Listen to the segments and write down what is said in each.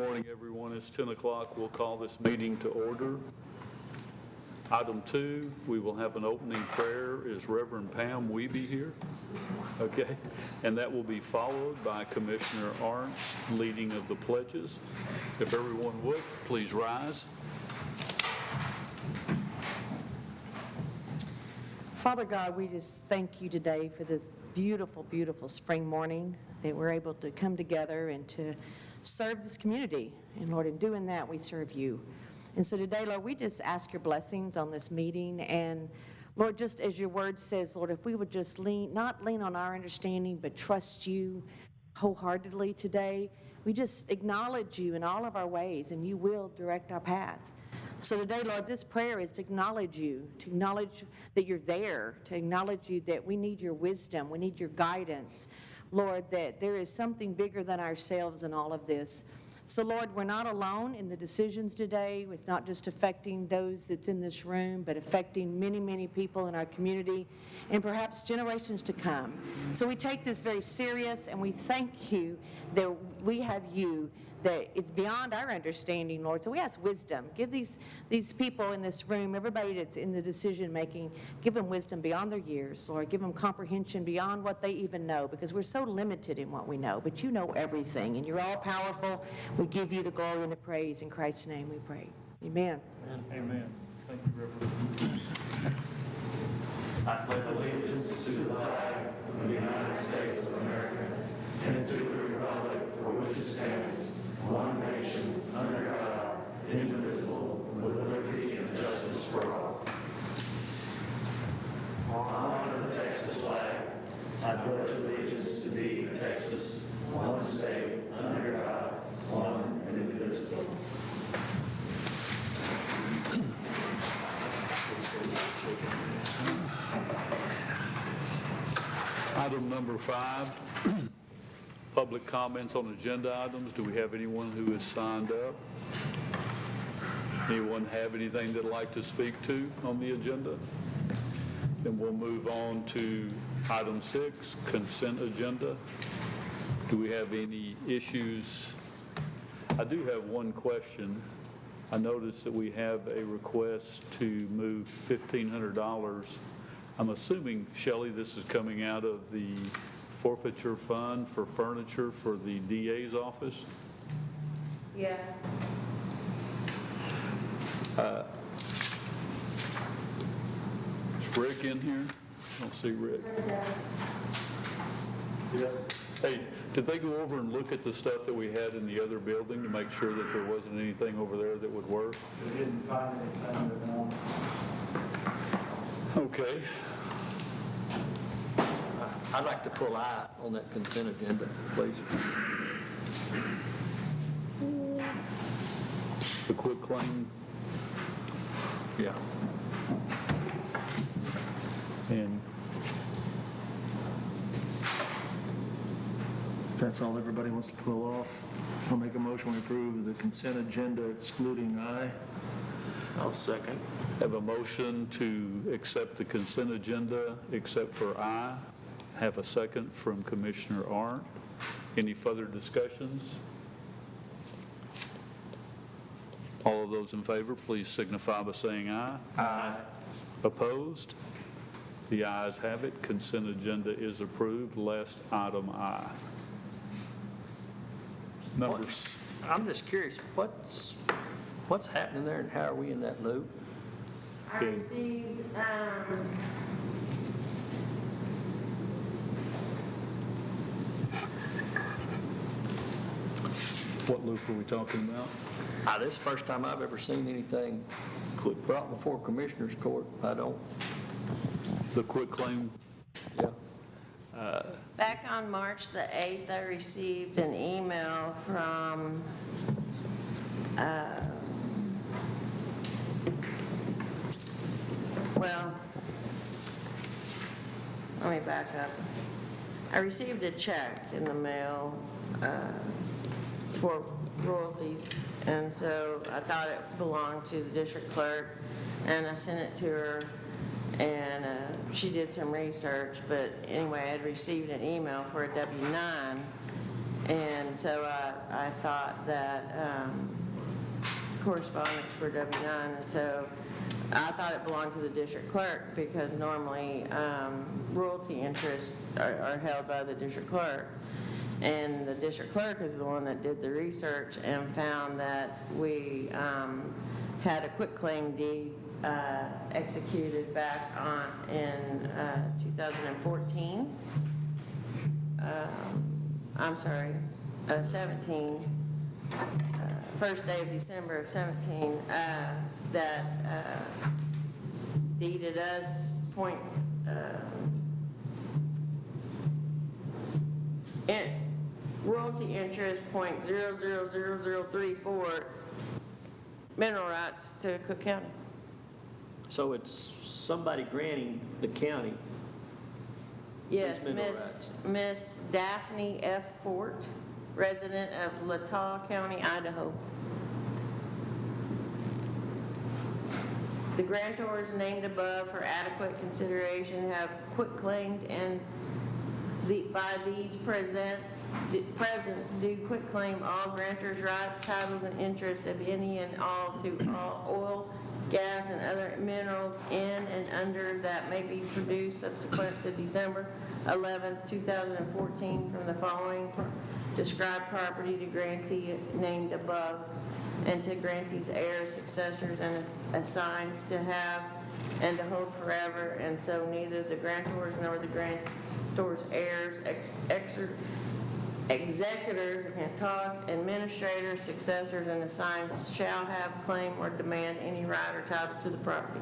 morning, everyone. It's 10 o'clock. We'll call this meeting to order. Item 2, we will have an opening prayer. Is Reverend Pam Weeby here? Okay. And that will be followed by Commissioner Arndt's leading of the pledges. If everyone would, please rise. Father God, we just thank you today for this beautiful, beautiful spring morning that we're able to come together and to serve this community. And Lord, in doing that, we serve you. And so today, Lord, we just ask your blessings on this meeting. And Lord, just as your word says, Lord, if we would just not lean on our understanding, but trust you wholeheartedly today, we just acknowledge you in all of our ways, and you will direct our path. So today, Lord, this prayer is to acknowledge you, to acknowledge that you're there, to acknowledge you that we need your wisdom, we need your guidance. Lord, that there is something bigger than ourselves in all of this. So, Lord, we're not alone in the decisions today. It's not just affecting those that's in this room, but affecting many, many people in our community and perhaps generations to come. So we take this very serious, and we thank you that we have you, that it's beyond our understanding, Lord. So we ask wisdom. Give these people in this room, everybody that's in the decision making, give them wisdom beyond their years, Lord. Give them comprehension beyond what they even know, because we're so limited in what we know. But you know everything, and you're all powerful. We give you the glory and the praise. In Christ's name we pray. Amen. Amen. Thank you, Reverend. I pledge allegiance to the flag of the United States of America and to the republic for which it stands, one nation, under God, indivisible, with liberty and justice for all. I honor the Texas flag. I pledge allegiance to thee, Texas, one state, under God, one and indivisible. Item number 5, public comments on agenda items. Do we have anyone who has signed up? Anyone have anything they'd like to speak to on the agenda? Then we'll move on to item 6, consent agenda. Do we have any issues? I do have one question. I noticed that we have a request to move $1,500. I'm assuming, Shelley, this is coming out of the forfeiture fund for furniture for the DA's office? Yeah. Is Rick in here? I don't see Rick. Yeah. Hey, did they go over and look at the stuff that we had in the other building to make sure that there wasn't anything over there that would work? We didn't find anything that wrong. Okay. I'd like to pull I on that consent agenda, please. The quick claim, Yeah. and If that's all everybody wants to pull off, I'll make a motion to approve the consent agenda excluding I. I'll second. have a motion to accept the consent agenda except for I. Have a second from Commissioner Arndt. Any further discussions? All of those in favor, please signify by saying aye. Aye. Opposed? The ayes have it. Consent agenda is approved. Last item I. Numbers. I'm just curious, what's happening there and how are we in that loop? I received, What loop are we talking about? This is the first time I've ever seen anything brought before Commissioners Court. The quick claim? Yeah. back on March the 8th, I received an email from, well, let me back up. I received a check in the mail for royalties, and so I thought it belonged to the district clerk, and I sent it to her, and she did some research, but anyway, I had received an email for a W-9, And so I thought that correspondence for W-9, and so I thought it belonged to the district clerk because normally royalty interests are held by the district clerk. And the district clerk is the one that did the research and found that we had a quitclaim deed executed back in 2014. I'm sorry, 17. First day of December of 17, that deeded us royalty interest .000034 mineral rights to Cooke County. So it's somebody granting the county Yes, these mineral rights. Miss Daphne F. Fort, resident of Latah County, Idaho. The grantors named above for adequate consideration have quitclaimed and by these presents do quitclaim all grantors' rights, titles, and interest of any and all to all oil, gas, and other minerals in and under that may be produced subsequent to December 11th, 2014 from the following described property to grantee named above and to grantee's heirs, successors, and assigns to have and to hold forever, and so neither the grantors nor the grantors' heirs, executors, I can't talk, administrators, successors, and assigns shall have, claim, or demand any right or title to the property.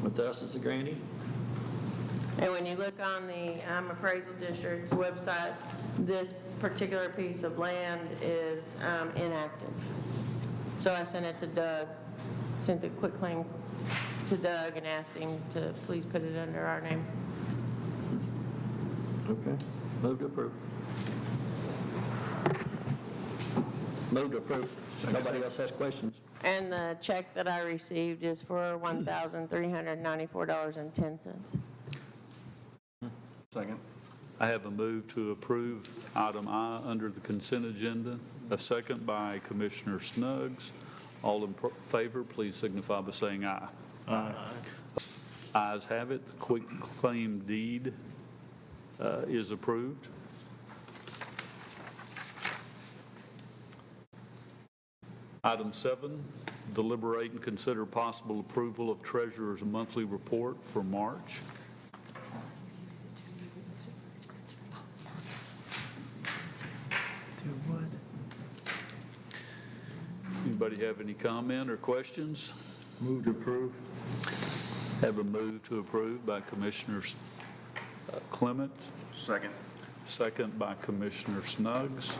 With us as the grantee? And when you look on the appraisal district's website, this particular piece of land is inactive. So I sent it to Doug, sent the quitclaim to Doug and asked him to please put it under our name. Okay. Move to approve. Move to approve. Nobody else has questions? And the check that I received is for $1,394.10. Second. I have a move to approve item I under the consent agenda, a second by Commissioner Snuggs. All in favor, please signify by saying aye. Aye. Ayes have it, the quitclaim deed is approved. Item 7, deliberate and consider possible approval of treasurer's monthly report for March. Anybody have any comment or questions? Move to approve. Have a move to approve by Commissioners Clement, Second. second by Commissioner Snuggs.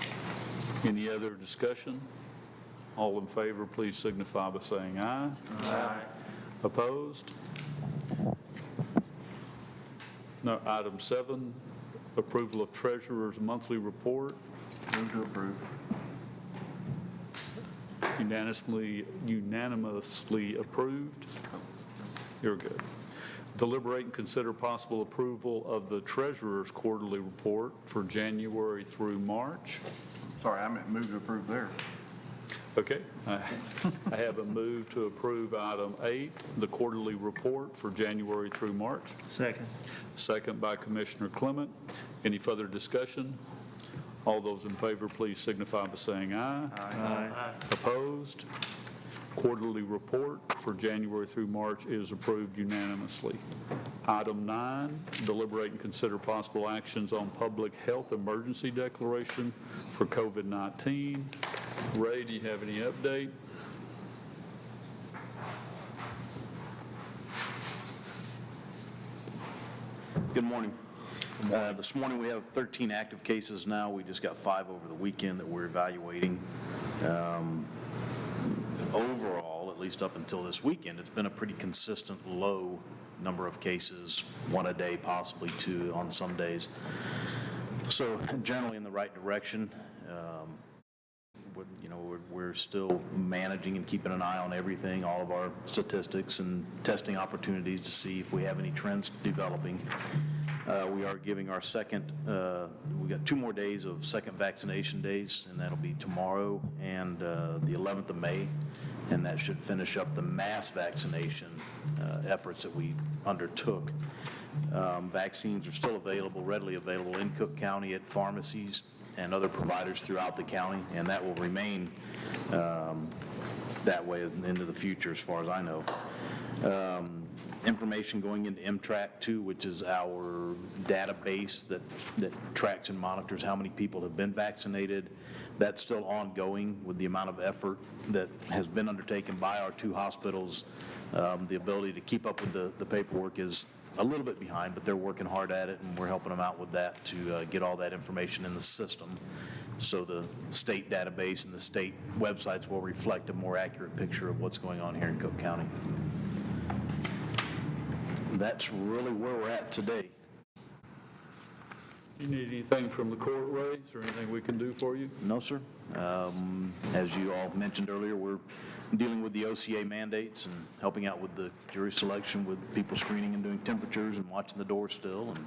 Any other discussion? All in favor, please signify by saying aye. Aye. Opposed? No. Item 7, approval of treasurer's monthly report. Move to approve. Unanimously approved. You're good. Deliberate and consider possible approval of the treasurer's quarterly report for January through March. Sorry, I meant move to approve there. Okay. I have a move to approve item 8, the quarterly report for January through March. Second. Second by Commissioner Clement. Any further discussion? All those in favor, please signify by saying aye. Aye. Opposed? Quarterly report for January through March is approved unanimously. Item 9, deliberate and consider possible actions on public health emergency declaration for COVID-19. Ray, do you have any update? Good morning. This morning we have 13 active cases now. We just got 5 over the weekend that we're evaluating. Overall, at least up until this weekend, it's been a pretty consistent low number of cases, 1 a day, possibly 2 on some days. So generally in the right direction. We're still managing and keeping an eye on everything, all of our statistics and testing opportunities to see if we have any trends developing. We are giving our second, we got 2 more days of second vaccination days, and that'll be tomorrow and the 11th of May, and that should finish up the mass vaccination efforts that we undertook. Vaccines are still available, readily available in Cooke County at pharmacies and other providers throughout the county, and that will remain that way into the future as far as I know. Information going into MTrack2, which is our database that tracks and monitors how many people have been vaccinated. That's still ongoing with the amount of effort that has been undertaken by our 2 hospitals. The ability to keep up with the paperwork is a little bit behind, but they're working hard at it, and we're helping them out with that to get all that information in the system. So the state database and the state websites will reflect a more accurate picture of what's going on here in Cooke County. That's really where we're at today. You need anything from the court, Ray? Is there anything we can do for you? No, sir. As you all mentioned earlier, we're dealing with the OCA mandates and helping out with the jury selection with people screening and doing temperatures and watching the door still, and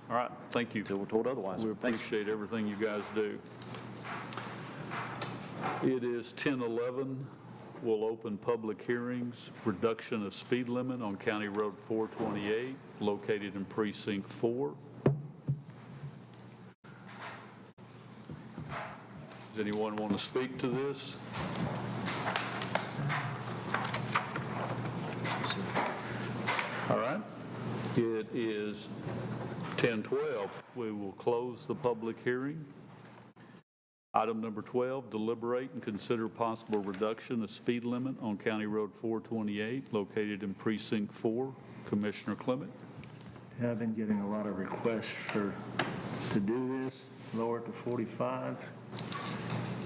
All right, thank you. until we're told otherwise. We Thanks. appreciate everything you guys do. It is 10:11. We'll open public hearings, reduction of speed limit on County Road 428, located in Precinct 4. Does anyone want to speak to this? All right. It is 10:12. We will close the public hearing. Item number 12, deliberate and consider possible reduction of speed limit on County Road 428, located in Precinct 4. Commissioner Clement. Yeah, I've been getting a lot of requests to do this, lower it to 45.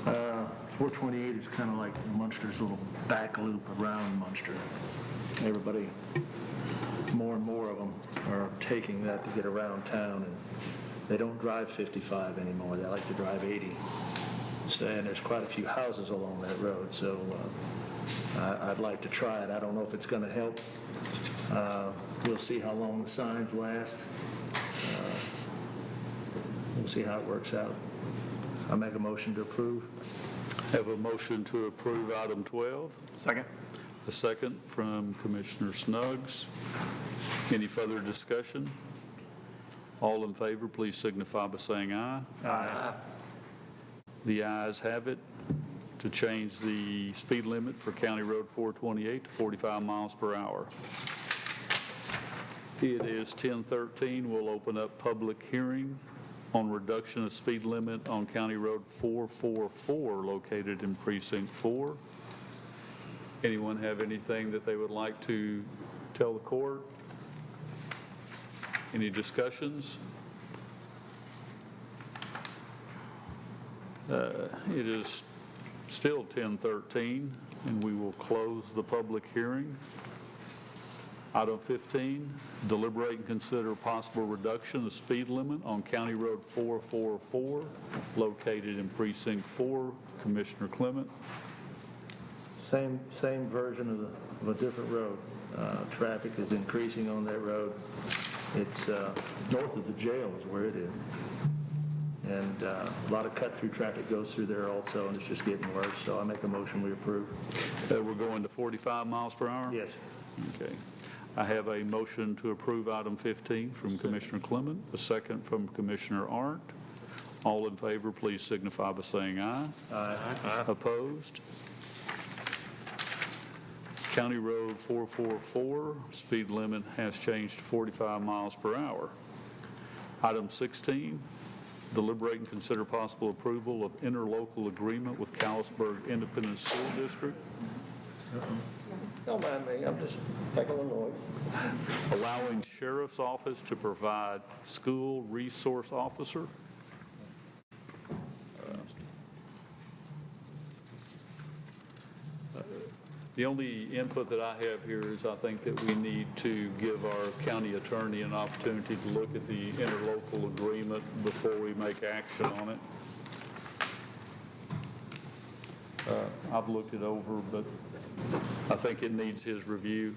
428 is kind of like Munster's little back loop around Munster. Everybody, more and more of them are taking that to get around town, and they don't drive 55 anymore. They like to drive 80. So, and there's quite a few houses along that road, so I'd like to try it. I don't know if it's going to help. We'll see how long the signs last. We'll see how it works out. I'll make a motion to approve. Have a motion to approve item 12. Second. A second from Commissioner Snuggs. Any further discussion? All in favor, please signify by saying aye. Aye. The ayes have it to change the speed limit for County Road 428 to 45 miles per hour. It is 10:13. We'll open up public hearing on reduction of speed limit on County Road 444 located in Precinct 4. Anyone have anything that they would like to tell the court? Any discussions? It is still 10:13, and we will close the public hearing. Item 15, deliberate and consider possible reduction of speed limit on County Road 444, located in Precinct 4. Commissioner Clement. Same version of a different road. Traffic is increasing on that road. It's north of the jail is where it is. And a lot of cut-through traffic goes through there also, and it's just getting worse. So I make a motion we approve. We're going to 45 miles per hour? Yes. Okay. I have a motion to approve item 15 from Commissioner Clement, a second from Commissioner Arndt. All in favor, please signify by saying aye. Aye. Opposed? County Road 444, speed limit has changed to 45 miles per hour. Item 16, deliberate and consider possible approval of interlocal agreement with Callisburg Independent School District, Don't mind me, I'm just making a noise. allowing Sheriff's Office to provide school resource officer. The only input that I have here is I think that we need to give our county attorney an opportunity to look at the interlocal agreement before we make action on it. I've looked it over, but I think it needs his review.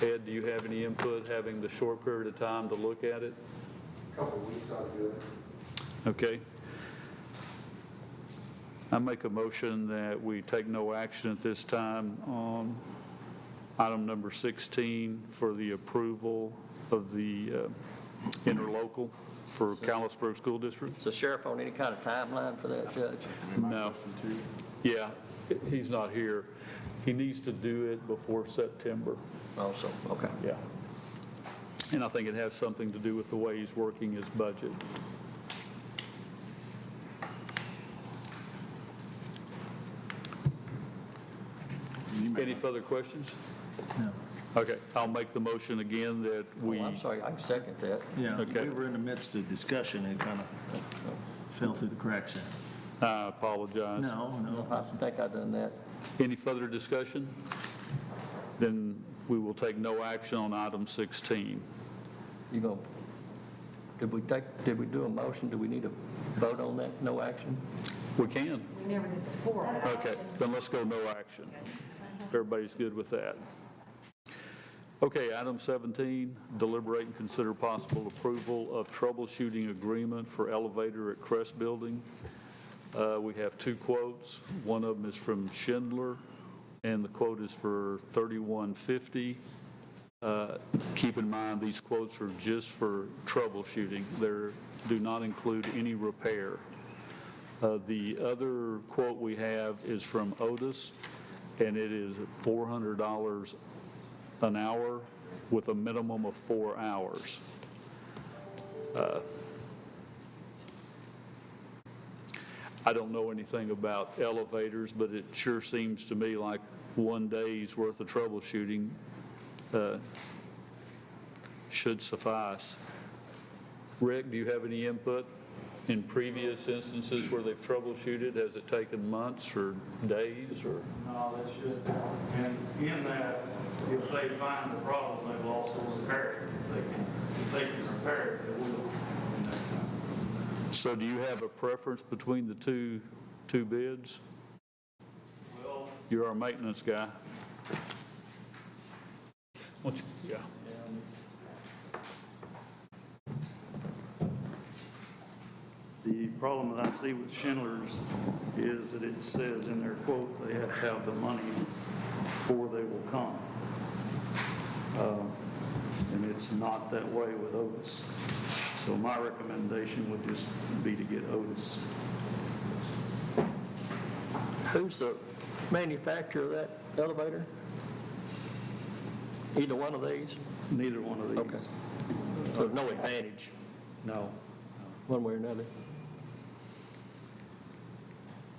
Ed, do you have any input, having the short period of time to look at it? Couple of weeks, I'll do it. Okay. I make a motion that we take no action at this time on item number 16 for the approval of the interlocal for Callisburg School District. Is the sheriff on any kind of timeline for that, Judge? No. Yeah, he's not here. He needs to do it before September. Also, okay. Yeah. And I think it has something to do with the way he's working his budget. Any further questions? No. Okay, I'll make the motion again that we, Oh, I'm sorry, I can second that. Yeah, Okay. we were in the midst of discussion and kind of fell through the cracks there. I apologize. No. I think I've done that. Any further discussion? Then we will take no action on item 16. You go, did we do a motion? Do we need to vote on that, no action? We can. We never did before. Okay, then let's go no action. Everybody's good with that. Okay, item 17, deliberate and consider possible approval of troubleshooting agreement for elevator at Crest Building. We have two quotes. One of them is from Schindler, and the quote is for $31.50. Keep in mind, these quotes are just for troubleshooting. They do not include any repair. The other quote we have is from Otis, and it is $400 an hour with a minimum of 4 hours. I don't know anything about elevators, but it sure seems to me like one day's worth of troubleshooting should suffice. Rick, do you have any input in previous instances where they've troubleshooted? Has it taken months or days or? No, that's just, and in that, if they find the problem, they will also repair it. If they can repair it, they will. So do you have a preference between the two bids? Well, You're our maintenance guy. Yeah. the problem that I see with Schindler's is that it says in their quote, they have to have the money before they will come. And it's not that way with Otis. So my recommendation would just be to get Otis. Who's the manufacturer of that elevator? Either one of these? Neither one of these. Okay. So no advantage, No. one way or another?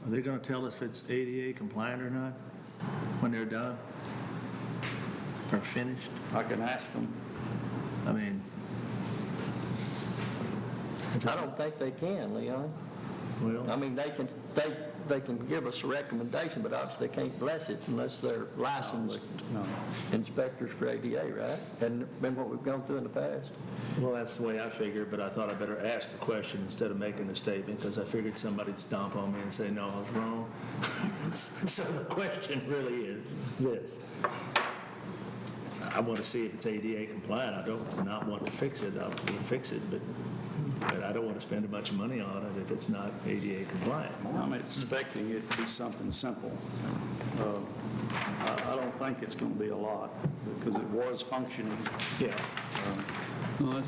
Are they going to tell us if it's ADA compliant or not when they're done or finished? I can ask them. I mean, I don't think they can, Leon. I well, mean, they can give us a recommendation, but obviously they can't bless it unless they're licensed No. inspectors for ADA, right? And been what we've gone through in the past. well, that's the way I figured, but I thought I better ask the question instead of making a statement because I figured somebody'd stomp on me and say, no, I was wrong. So the question really is this. I want to see if it's ADA compliant. I don't not want to fix it. I'll fix it, but I don't want to spend a bunch of money on it if it's not ADA compliant. I'm expecting it to be something simple. I don't think it's going to be a lot because it was functioning. Yeah. Well,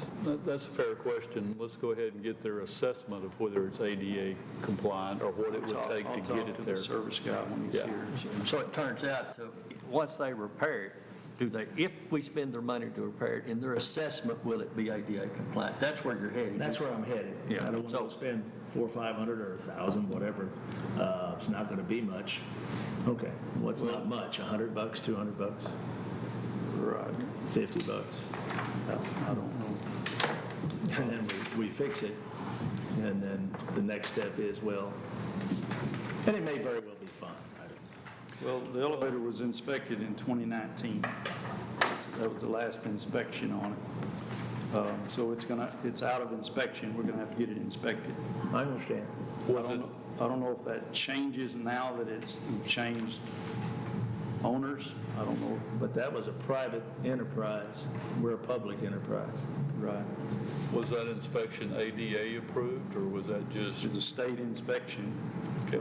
that's a fair question. Let's go ahead and get their assessment of whether it's ADA compliant or what it would take I'll to get talk it to there. the service guy when he's Yeah. here. So it turns out, once they repair it, if we spend their money to repair it, in their assessment, will it be ADA compliant? That's where you're heading. That's where I'm headed. Yeah. I don't want So- to spend $400 or $500 or $1,000, whatever. It's not going to be much. Okay, what's not much? $100, $200, Right. $50, I don't know. and then we fix it. And then the next step is, well, and it may very well be fine. I don't know. Well, the elevator was inspected in 2019. That was the last inspection on it. So it's out of inspection. We're going to have to get it inspected. I understand. Was it, I don't know if that changes now that it's changed owners. I don't know. But that was a private enterprise. We're a public enterprise. Right. Was that inspection ADA approved, or was that just? It's a state inspection. Okay.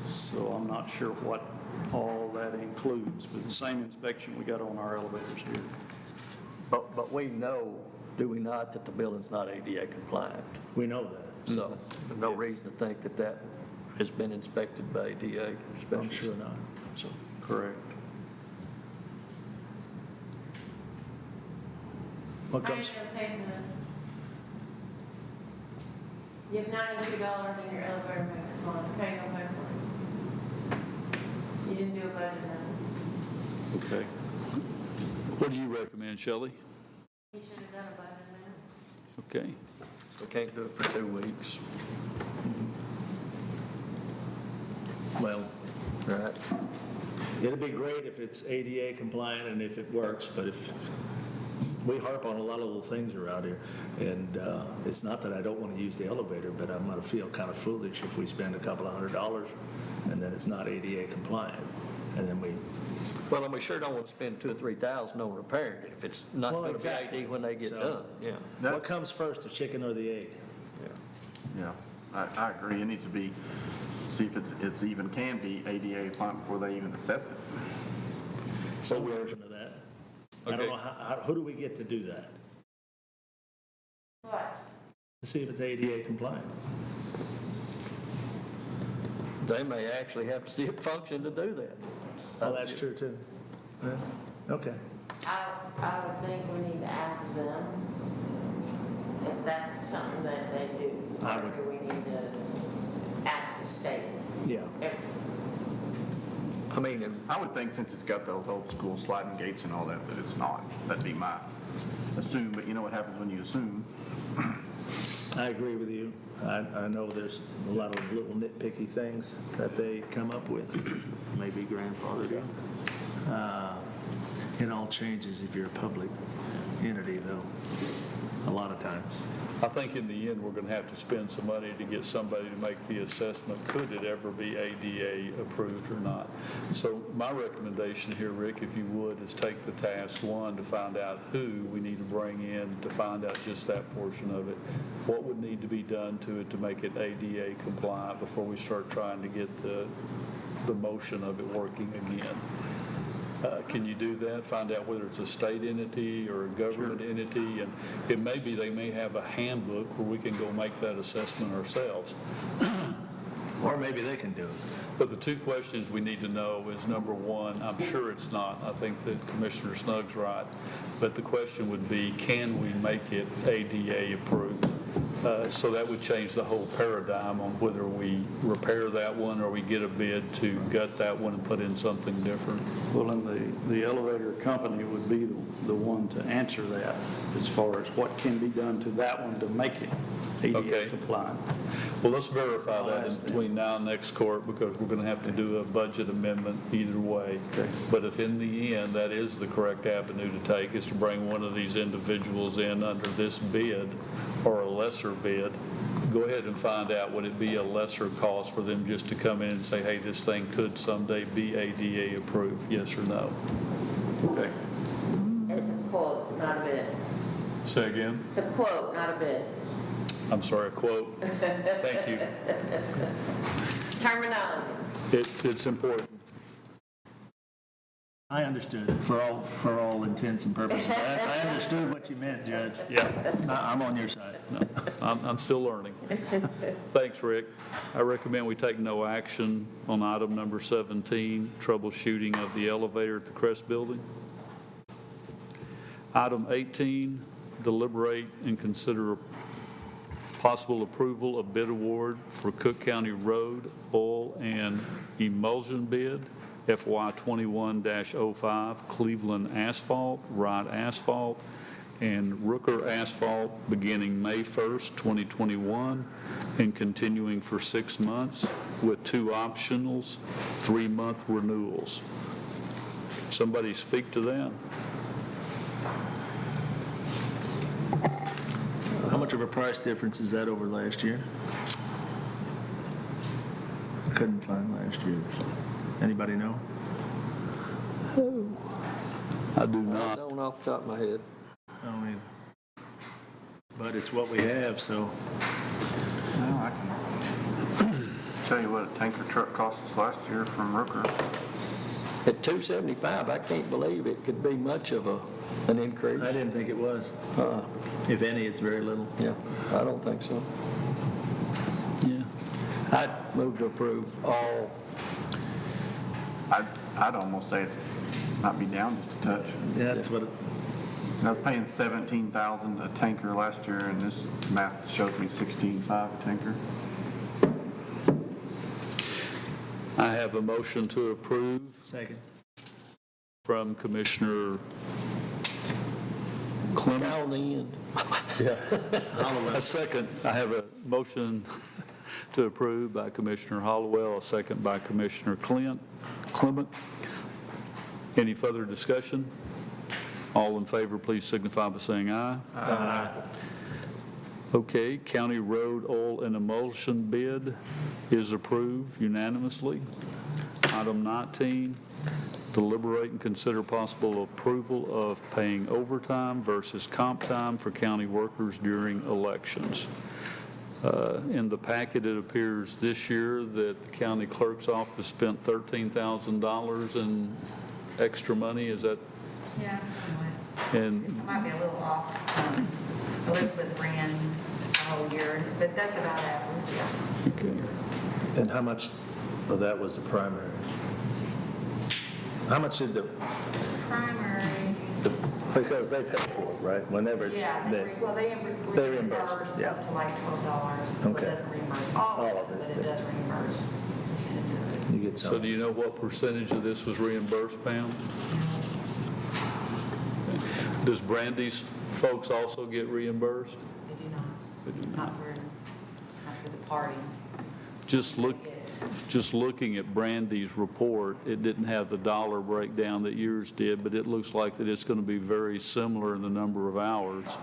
So I'm not sure what all that includes, but the same inspection we got on our elevators here. But we know, do we not, that the building's not ADA compliant? We know that. So there's no reason to think that that has been inspected by ADA. I'm sure not. So, Correct. What comes, You have $92 in your elevator maintenance line, pay no pay for it. You didn't do a budget amendment. Okay. What do you recommend, Shelley? You should have done a budget amendment. Okay. we can't do it for 2 weeks. well, Right. it'd be great if it's ADA compliant and if it works, but if, we harp on a lot of little things around here, and it's not that I don't want to use the elevator, but I'm going to feel kind of foolish if we spend a couple of $100 and then it's not ADA compliant, and then we, Well, and we sure don't want to spend $2,000 or $3,000 on repairing it if it's not Well, going to be exactly. AD when they get So- done. Yeah. what comes first, the chicken or the egg? Yeah, I agree. It needs to be, see if it's even can be ADA compliant before they even assess it. Some version of that. I don't Okay. know, who do we get to do that? What? To see if it's ADA compliant. They may actually have to see it function to do that. Well, that's true, too. Yeah, okay. I would think we need to ask them if that's something that they do. I Or would- do we need to ask the state? Yeah. I mean, and I would think since it's got those old school sliding gates and all that, that it's not. That'd be my assume, but you know what happens when you assume. I agree with you. I know there's a lot of little nitpicky things that they come up with, maybe grandfathered in. It all changes if you're a public entity, though, a lot of times. I think in the end, we're going to have to spend some money to get somebody to make the assessment, could it ever be ADA approved or not? So my recommendation here, Rick, if you would, is take the task one to find out who we need to bring in to find out just that portion of it. What would need to be done to it to make it ADA compliant before we start trying to get the motion of it working again? Can you do that? Find out whether it's a state entity or a government entity, and it may be they may have a handbook where we can go make that assessment ourselves. Or maybe they can do it. But the two questions we need to know is, number one, I'm sure it's not, I think that Commissioner Snug's right, but the question would be, can we make it ADA approved? So that would change the whole paradigm on whether we repair that one or we get a bid to gut that one and put in something different. Well, and the elevator company would be the one to answer that as far as what can be done to that one to make it Okay. ADA compliant. Well, let's verify I'll that in ask them. between now and next court, because we're going to have to do a budget amendment either way. Okay. But if in the end, that is the correct avenue to take, is to bring one of these individuals in under this bid or a lesser bid, go ahead and find out, would it be a lesser cost for them just to come in and say, hey, this thing could someday be ADA approved, yes or no? Okay. It's a quote, not a bid. Say again? It's a quote, not a bid. I'm sorry, a quote? Thank you. Terminology. It's important. I understood it for all intents and purposes. I understood what you meant, Judge. Yeah. I'm on your side. No, I'm still learning. Thanks, Rick. I recommend we take no action on item number 17, troubleshooting of the elevator at the Crest Building. Item 18, deliberate and consider possible approval of bid award for Cooke County Road, Oil, and Emulsion bid, FY 21-05, Cleveland Asphalt, Wright Asphalt, and Rooker Asphalt, beginning May 1st, 2021, and continuing for 6 months, with 2 optionals, 3-month renewals. Somebody speak to that? How much of a price difference is that over last year? I couldn't find last year's. Anybody know? I do I not. don't off the top of my head. I don't either. But it's what we have, so. No, I can tell you what a tanker truck cost us last year from Rooker. At $275, I can't believe it could be much of an increase. I didn't think it was. If any, it's very little. Yeah, I don't think so. Yeah. I'd move to approve all. I'd almost say it's not be down just a touch. Yeah, that's what, I was paying $17,000 a tanker last year, and this math shows me $16,500 a tanker. I have a motion to approve second. from Commissioner Clement. Down the end. A second. I have a motion to approve by Commissioner Hollowell, a second by Commissioner Clement. Any further discussion? All in favor, please signify by saying aye. Aye. Okay, county road oil and emulsion bid is approved unanimously. Item 19, deliberate and consider possible approval of paying overtime versus comp time for county workers during elections. In the packet, it appears this year that the county clerk's office spent $13,000 in extra money. Is that? Yeah, somewhat. And It might be a little off. Elizabeth ran the whole year, but that's about average, yeah. okay. And how much of that was the primary? How much did Primary. because they pay for it, right? Whenever it's, Yeah, they they reimburse, reimburse yeah. up to like $12. So it Okay. doesn't reimburse all of it, but it does reimburse percentage of it. you get So some. do you know what percentage of this was reimbursed, Pam? Does Brandy's folks also get reimbursed? They do not. They do Not through the party. Just looking at Brandy's report, it didn't have the dollar breakdown that yours did, but it looks like that it's going to be very similar in the number of hours.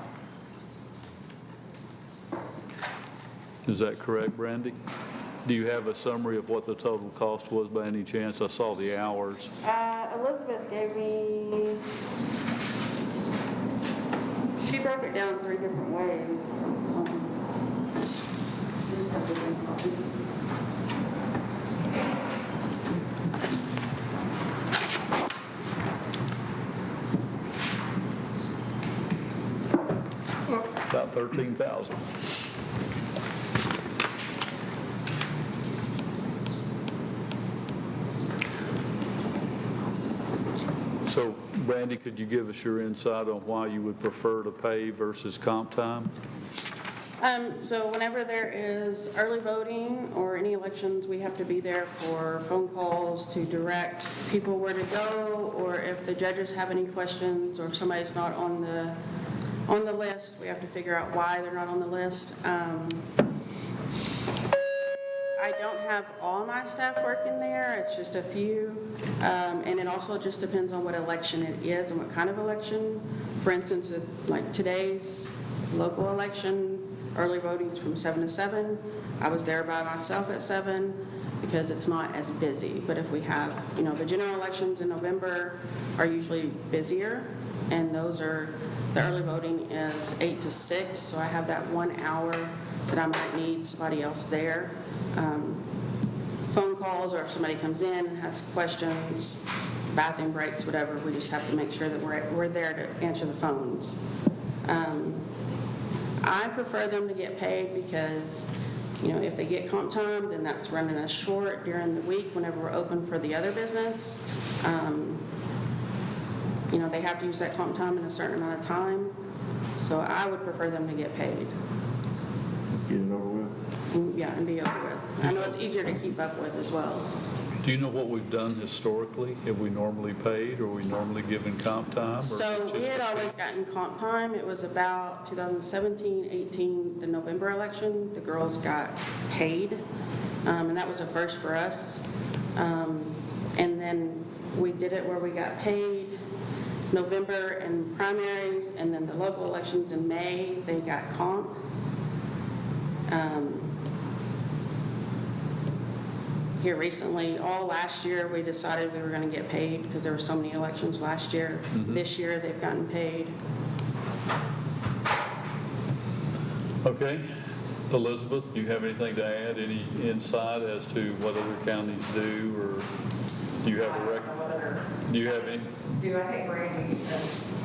Is that correct, Brandy? Do you have a summary of what the total cost was by any chance? I saw the hours. Elizabeth gave me, she broke it down 3 different ways. About 13,000. So, Brandy, could you give us your insight on why you would prefer to pay versus comp time? So whenever there is early voting or any elections, we have to be there for phone calls to direct people where to go, or if the judges have any questions, or if somebody's not on the list, we have to figure out why they're not on the list. I don't have all my staff working there, it's just a few. And it also just depends on what election it is and what kind of election. For instance, like today's local election, early voting's from 7 to 7. I was there by myself at 7 because it's not as busy. But if we have, the general elections in November are usually busier, and those are, the early voting is 8 to 6, so I have that 1 hour that I might need somebody else there. Phone calls, or if somebody comes in and has questions, bathroom breaks, whatever, we just have to make sure that we're there to answer the phones. I prefer them to get paid because, if they get comp time, then that's running us short during the week whenever we're open for the other business. They have to use that comp time in a certain amount of time, so I would prefer them to get paid. Get it over with. Yeah, and be over with. I know it's easier to keep up with as well. Do you know what we've done historically? Have we normally paid, or are we normally given comp time? or is it So we just had a- always gotten comp time. It was about 2017, 18, the November election. The girls got paid, and that was a first for us. And then we did it where we got paid November and primaries, and then the local elections in May, they got comp. here recently. All last year, we decided we were going to get paid because there were so many elections last year. This year, they've gotten paid. Okay. Elizabeth, do you have anything to add, any insight as to what other counties do, or do you have a do you have any? Do I think Randy has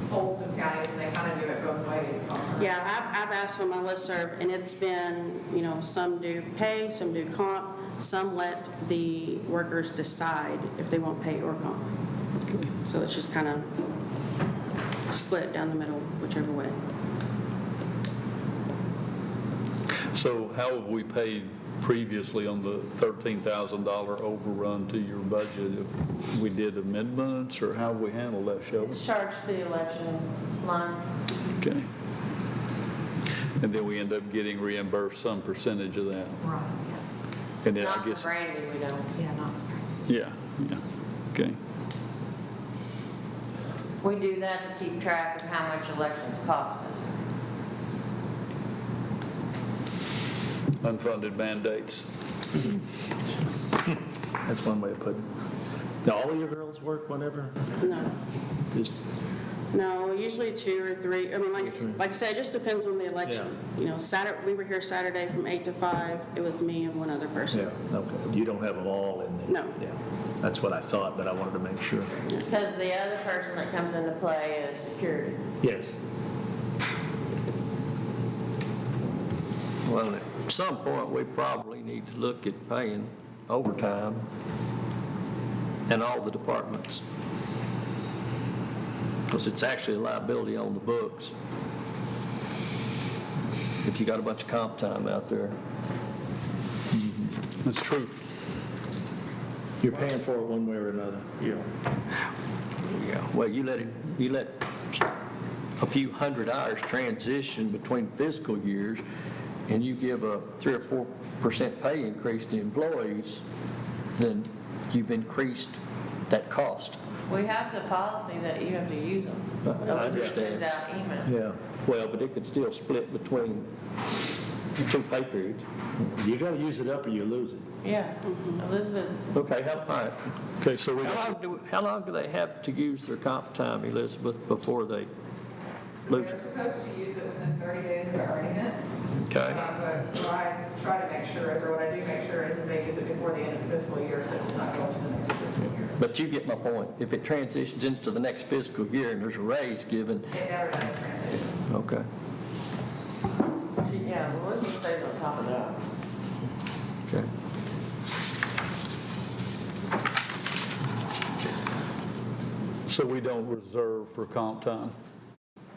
told some counties, and they kind of do it both ways. Yeah, I've asked on my listserv, and it's been, some do pay, some do comp, some let the workers decide if they want pay or comp. So it's just kind of split down the middle, whichever way. So how have we paid previously on the $13,000 overrun to your budget? If we did amendments, or how have we handled that, Shelby? Charge the election line. Okay. And then we end up getting reimbursed some percentage of that. Right, And then I Not guess, for Brandy, we don't. yeah, not. yeah, okay. We do that to keep track of how much elections cost us. Unfunded mandates. That's one way of putting it. Do all of your girls work whenever? No. Just, No, usually 2 or 3. I mean, like I said, it just depends on the election. Saturday, we were here Saturday from 8 to 5. It was me and one other person. yeah, okay. You don't have them all in there? No. Yeah, that's what I thought, but I wanted to make sure. Because the other person that comes into play is security. Yes. Well, at some point, we probably need to look at paying overtime in all the departments, because it's actually a liability on the books if you got a bunch of comp time out there. That's true. You're paying for it one way or another. Yeah. Yeah, well, you let a few hundred hours transition between fiscal years, and you give a 3 or 4% pay increase to employees, then you've increased that cost. We have the policy that you have to use them. I Elizabeth understand. sends out emails. Yeah. Well, but it could still split between 2 pay periods. You got to use it up or you lose it. Yeah, Elizabeth, Okay, all right. Okay, so we, How long do they have to use their comp time, Elizabeth, before they So lose they're it? supposed to use it within 30 days of earning it. Okay. But what I try to make sure is, or what I do make sure is they use it before the end of the fiscal year, so it's not going to the next fiscal year. But you get my point. If it transitions into the next fiscal year and there's a raise given, It never does transition. okay. yeah, Elizabeth stays on top of that. Okay. so we don't reserve for comp time?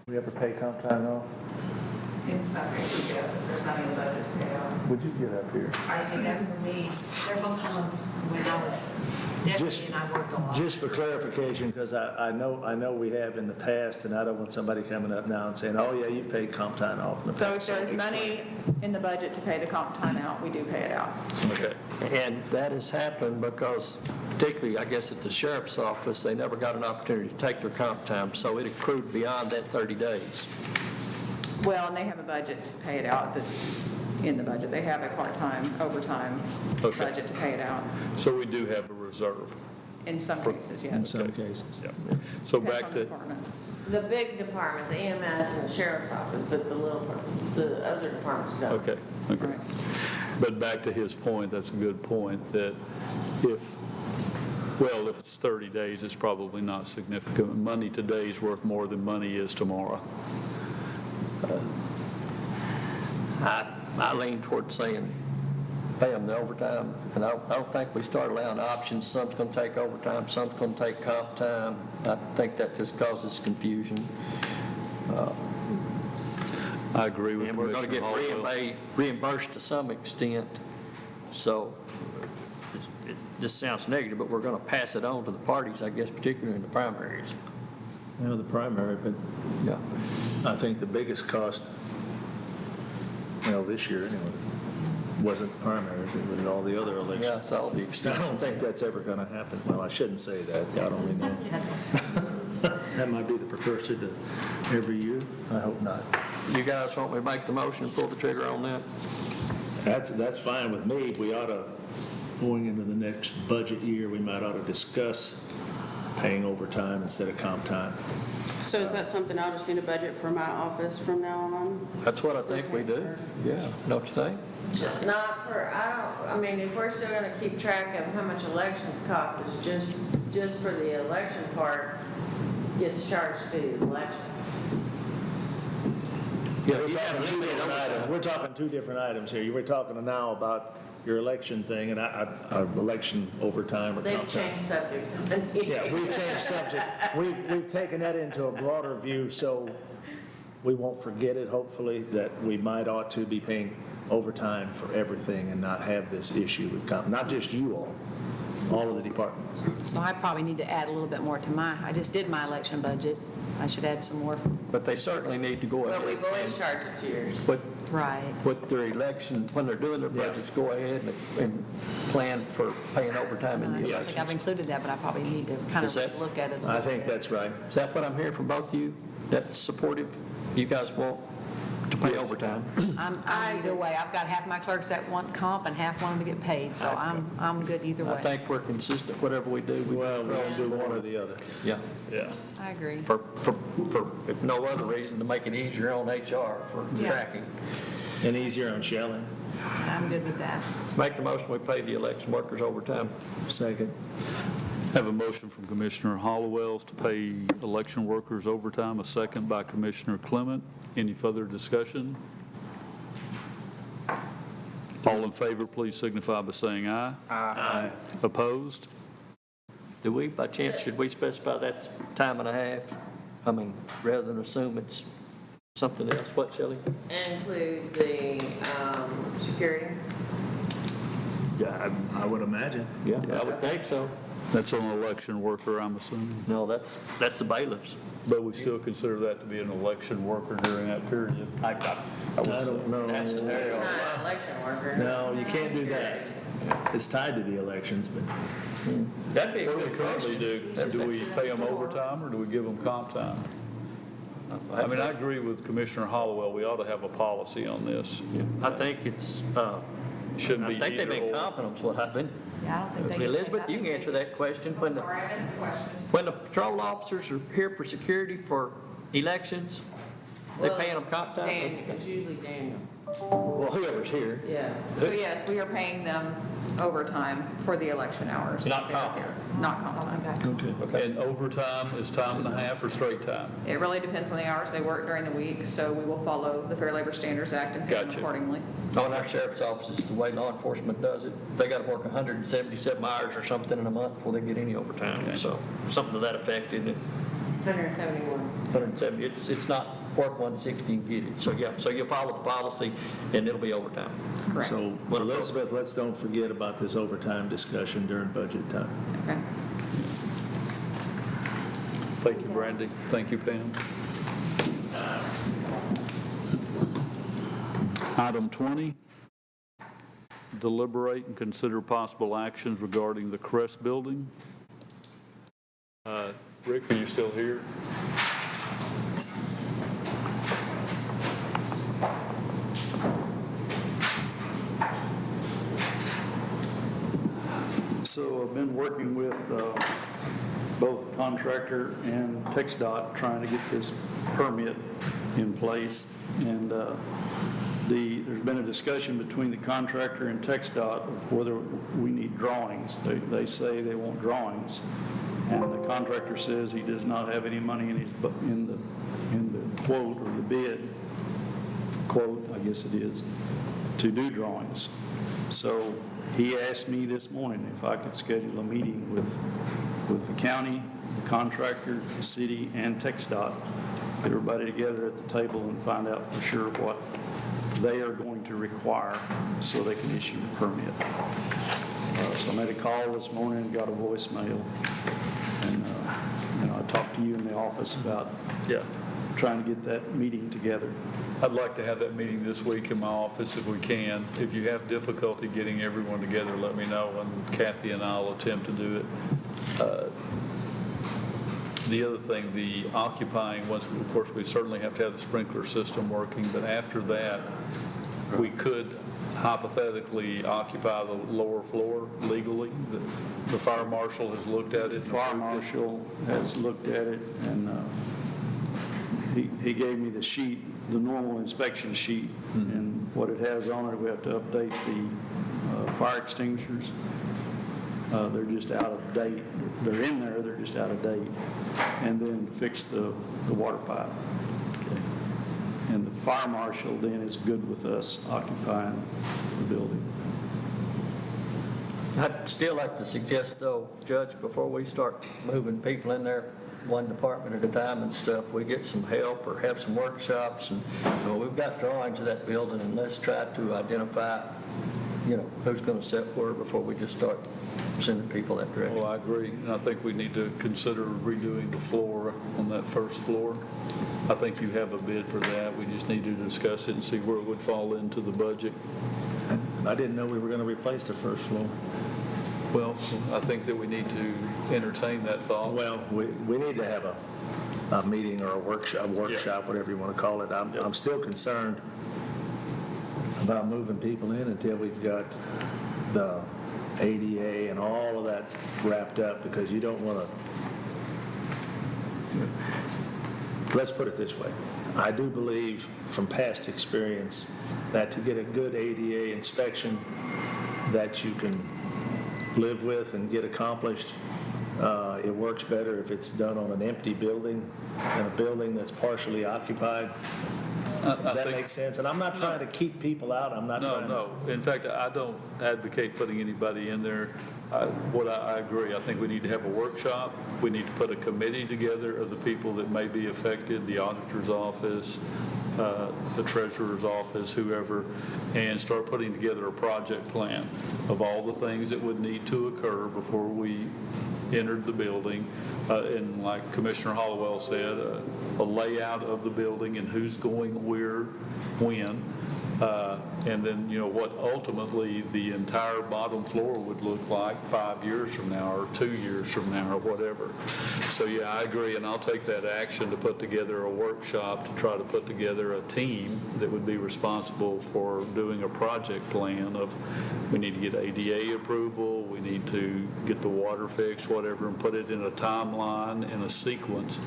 We ever pay comp time off? In some cases, yes, if there's money in the budget to pay out. Would you get up here? I think that for me, several times when I was deputy and I worked a lot. Just for clarification, because I know we have in the past, and I don't want somebody coming up now and saying, oh, yeah, you've paid comp time off in the So past. if there's money in the budget to pay the comp time out, we do pay it out. Okay. And that has happened because, particularly, I guess, at the sheriff's office, they never got an opportunity to take their comp time, so it accrued beyond that 30 days. Well, and they have a budget to pay it out that's in the budget. They have a part-time, overtime Okay. budget to pay it out. So we do have a reserve. In some cases, In yes. some cases. Yeah. So Depends back on the to, department. The big departments, the EMS and the sheriff's office, but the other departments don't. okay, okay. Right. But back to his point, that's a good point, that if it's 30 days, it's probably not significant. Money today is worth more than money is tomorrow. I lean toward saying pay them the overtime, and I don't think we start allowing options. Some's going to take overtime, some's going to take comp time. I think that just causes confusion. I agree with And we're going to Commissioner get Hallwell. reimbursed to some extent, so this sounds negative, but we're going to pass it on to the parties, I guess, particularly in the primaries. The primary, but Yeah. I think the biggest cost, this year anyway, wasn't the primaries, it was all the other Yeah, elections. it's all the I extent. don't think that's ever going to happen. Well, I shouldn't say that. I don't mean that. That might be the precursor to every year. I hope not. You guys want me to make the motion, pull the trigger on that? That's fine with me. We ought to going into the next budget year, we might ought to discuss paying overtime instead of comp time. So is that something I'll just need a budget for my office from now on? That's what I think we do. Yeah, don't you think? Not for, I mean, if we're still gonna keep track of how much elections cost, it's just for the election part gets charged to the elections. Yeah, We're you talking have two limited different items. overtime. We're talking two different items here. You were talking now about your election thing and our election overtime or They've comp time. changed subjects. Yeah, we've changed subject. We've taken that into a broader view, so we won't forget it, hopefully, that we might ought to be paying overtime for everything and not have this issue with comp, not just you all of the departments. So I probably need to add a little bit more to I just did my election budget. I should add some more. But they certainly need to go But ahead. we've always charged it to yours. But Right. with their election, when they're doing their budgets, go ahead and plan for paying overtime in I the don't think I've elections. included that, but I probably need to kind Is of that- look at it a I little think bit. that's right. Is that what I'm hearing from both of you? That's supportive? You guys want to pay overtime? I'm either way. I've got half my clerks that want comp and half want them to get paid, so I'm good either I way. think we're consistent, whatever we do. Well, we'll do one or the other. Yeah, Yeah. I agree. for, if no other reason, to make it easier on HR for Yeah. tracking. And easier on Shelley. I'm good with that. Make the motion, we pay the election workers overtime. Second. Have a motion from Commissioner Hollowell to pay election workers overtime, a second by Commissioner Clement. Any further discussion? All in favor, please signify by saying aye. Aye. Opposed? Do we, by chance, should we specify that's time and a half? I mean, rather than assume it's something else. What, Shelley? Include the security. Yeah, I would imagine. Yeah, I would think so. That's an election worker, I'm assuming. No, that's the bailiffs. But we still consider that to be an election worker during that period. I don't know. That scenario. Not an election worker. No, you can't do that. It's tied to the elections, but That'd be a What do we good currently question. do? Do we pay them overtime or do we give them comp time? I mean, I agree with Commissioner Hollowell, we ought to have a policy on this. I think it's, Shouldn't I be think they've been either or. competent, is what I've been. Yeah, I don't think they get paid. Elizabeth, you can answer that question. When the Sorry, I missed the question. When the patrol officers are here for security for elections, they Well, paying them comp time? Daniel, it's usually Daniel. Well, whoever's here. Yeah. So yes, we are paying them overtime for the election hours. Not comp. Not comp time. Okay. And overtime is time and a half or straight time? It really depends on the hours they work during the week, so we will follow the Fair Labor Standards Act and pay them Gotcha. accordingly. On our sheriff's offices, the way law enforcement does it, they got to work 177 hours or something in a month before they get any overtime. So something to that effect, isn't it? 171. 170, it's not work 160 and get it. So yeah, so you follow the policy and it'll be overtime. Correct. so Elizabeth, let's don't forget about this overtime discussion during budget time. Okay. Thank you, Brandy. Thank you, Pam. Item 20, deliberate and consider possible actions regarding the Crest Building. Rick, are you still here? So I've been working with both the contractor and TxDOT trying to get this permit in place. And there's been a discussion between the contractor and TxDOT of whether we need drawings. They say they want drawings. And the contractor says he does not have any money in the quote or the bid, quote, I guess it is, to do drawings. So he asked me this morning if I could schedule a meeting with the county, the contractor, the city, and TxDOT, get everybody together at the table and find out for sure what they are going to require so they can issue the permit. So I made a call this morning and got a voicemail. And I talked to you in the office about trying to get that meeting together. I'd like to have that meeting this week in my office if we can. If you have difficulty getting everyone together, let me know, and Kathy and I will attempt to do it. The other thing, the occupying, once, of course, we certainly have to have the sprinkler system working, but after that, We could hypothetically occupy the lower floor legally. The fire marshal has looked at it. Fire marshal has looked at it, and he gave me the sheet, the normal inspection sheet, and what it has on it, we have to update the fire extinguishers. They're just out of date. They're in there, they're just out of date. And then fix the water pipe. And the fire marshal then is good with us occupying the building. I'd still like to suggest, though, Judge, before we start moving people in there, one department at a time and stuff, we get some help or have some workshops, and we've got drawings of that building, and let's try to identify, who's going to set where before we just start sending people that direction. Well, I agree, and I think we need to consider redoing the floor on that first floor. I think you have a bid for that. We just need to discuss it and see where it would fall into the budget. I didn't know we were going to replace the first floor. Well, I think that we need to entertain that thought. Well, we need to have a meeting or a workshop, whatever you want to call it. I'm still concerned about moving people in until we've got the ADA and all of that wrapped up, because you don't want to, let's put it this way. I do believe from past experience that to get a good ADA inspection that you can live with and get accomplished, it works better if it's done on an empty building than a building that's partially occupied. Does that make sense? And I'm not trying to keep people out. I'm not trying to. No. In fact, I don't advocate putting anybody in there. I agree. I think we need to have a workshop. We need to put a committee together of the people that may be affected, the auditor's office, the treasurer's office, whoever, and start putting together a project plan of all the things that would need to occur before we entered the building. And like Commissioner Hollowell said, a layout of the building and who's going where, when, and then, what ultimately the entire bottom floor would look like 5 years from now or 2 years from now or whatever. So, yeah, I agree, and I'll take that action to put together a workshop to try to put together a team that would be responsible for doing a project plan of, we need to get ADA approval, we need to get the water fixed, whatever, and put it in a timeline and a sequence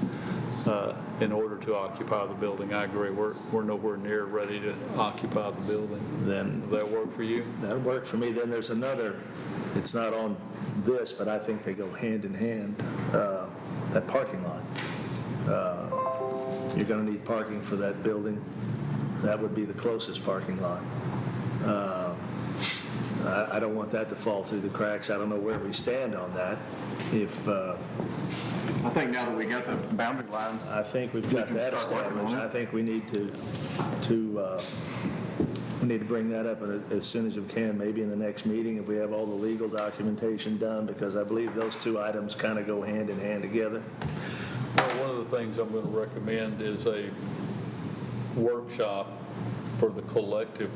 in order to occupy the building. I agree. We're nowhere near ready to occupy the building. Then Does that work for you? that worked for me. Then there's another, it's not on this, but I think they go hand in hand, that parking lot. You're going to need parking for that building. That would be the closest parking lot. I don't want that to fall through the cracks. I don't know where we stand on that. I think now that we got the boundary lines, I think we've got that established. I think we need to bring that up as soon as we can, maybe in the next meeting if we have all the legal documentation done, because I believe those two items kind of go hand in hand together. Well, one of the things I'm going to recommend is a workshop for the collective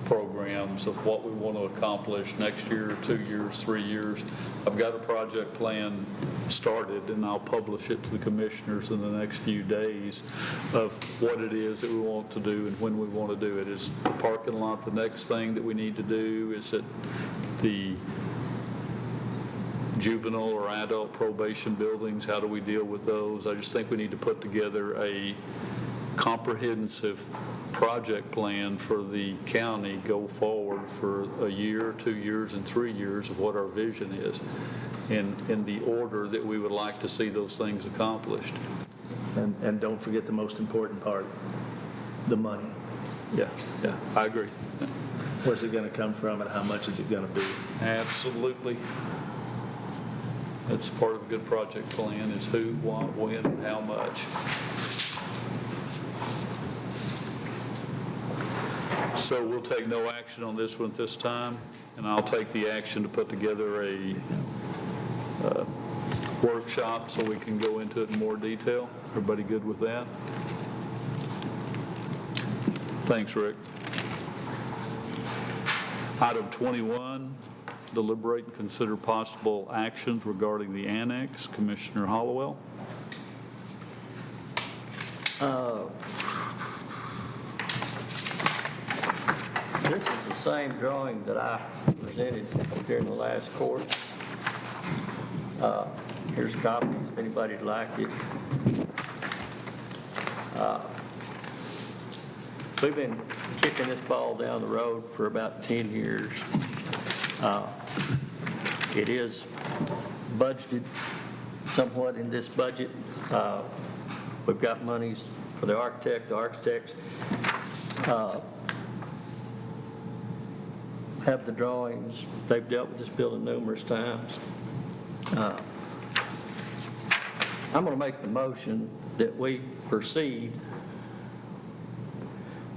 programs of what we want to accomplish next year, 2 years, 3 years. I've got a project plan started, and I'll publish it to the commissioners in the next few days of what it is that we want to do and when we want to do it. Is the parking lot the next thing that we need to do? Is it the juvenile or adult probation buildings? How do we deal with those? I just think we need to put together a comprehensive project plan for the county go forward for a year, 2 years, and 3 years of what our vision is, in the order that we would like to see those things accomplished. And don't forget the most important part, the money. Yeah, I agree. Where's it going to come from and how much is it going to be? Absolutely. That's part of a good project plan, is who, what, when, and how much. So we'll take no action on this one at this time, and I'll take the action to put together a workshop so we can go into it in more detail. Everybody good with that? Thanks, Rick. Item 21, deliberate and consider possible actions regarding the annex. Commissioner Hollowell. This is the same drawing that I presented during the last court. Here's copies if anybody'd like it. We've been kicking this ball down the road for about 10 years. It is budgeted somewhat in this budget. We've got monies for the architect. The architects have the drawings. They've dealt with this building numerous times. I'm going to make the motion that we proceed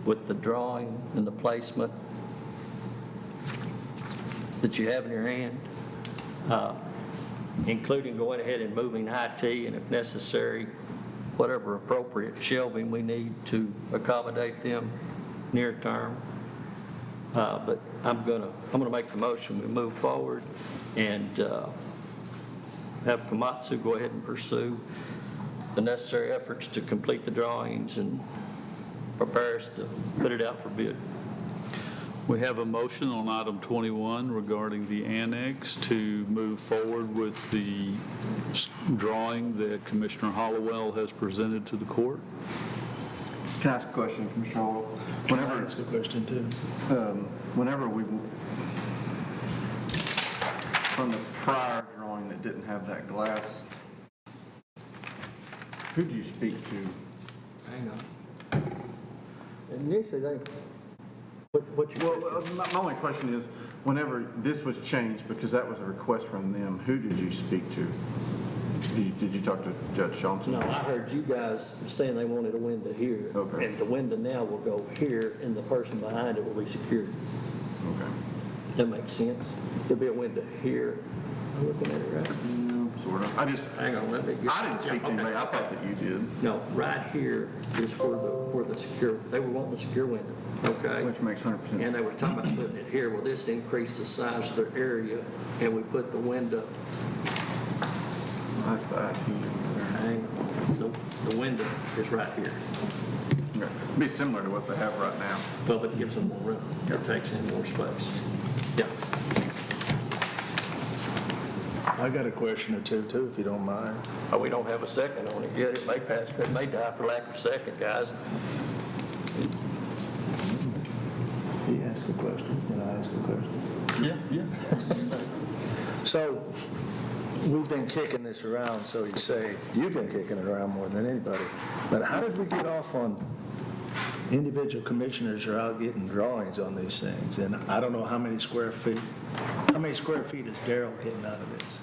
with the drawing and the placement that you have in your hand, including going ahead and moving IT and, if necessary, whatever appropriate shelving we need to accommodate them near term. But I'm gonna make the motion. We move forward and have Komatsu go ahead and pursue the necessary efforts to complete the drawings and prepare us to put it out for bid. We have a motion on item 21 regarding the annex to move forward with the drawing that Commissioner Hollowell has presented to the court. Can I ask a question, Commissioner Hall? That's a good question, too. Whenever we, from the prior drawing that didn't have that glass, who did you speak to? Hang on. Initially, what you... Well, my only question is, whenever this was changed, because that was a request from them, who did you speak to? Did you talk to Judge Johnson? No, I heard you guys saying they wanted a window here. Okay. And the window now will go here, and the person behind it will be secured. Okay. That makes sense? There'll be a window here. I'm looking at it right. Sort of. Hang on, let me get... I didn't speak to anybody. I thought that you did. No, right here is where the secure, they were wanting a secure window, okay? Which makes 100% sense. And they were talking about putting it here. Well, this increased the size of their area, and we put the window, That's the IT. hang on, the window is right here. Okay. Be similar to what they have right now. Well, but it gives them more room. It takes in more space. Yeah. I got a question or two, too, if you don't mind. Oh, we don't have a second on it yet. It may pass, it may die for lack of second, guys. He asked a question, and I asked a question. Yeah. So, we've been kicking this around, so you say, you've been kicking it around more than anybody. But how did we get off on individual commissioners are out getting drawings on these things? And I don't know how many square feet is Darrell getting out of this?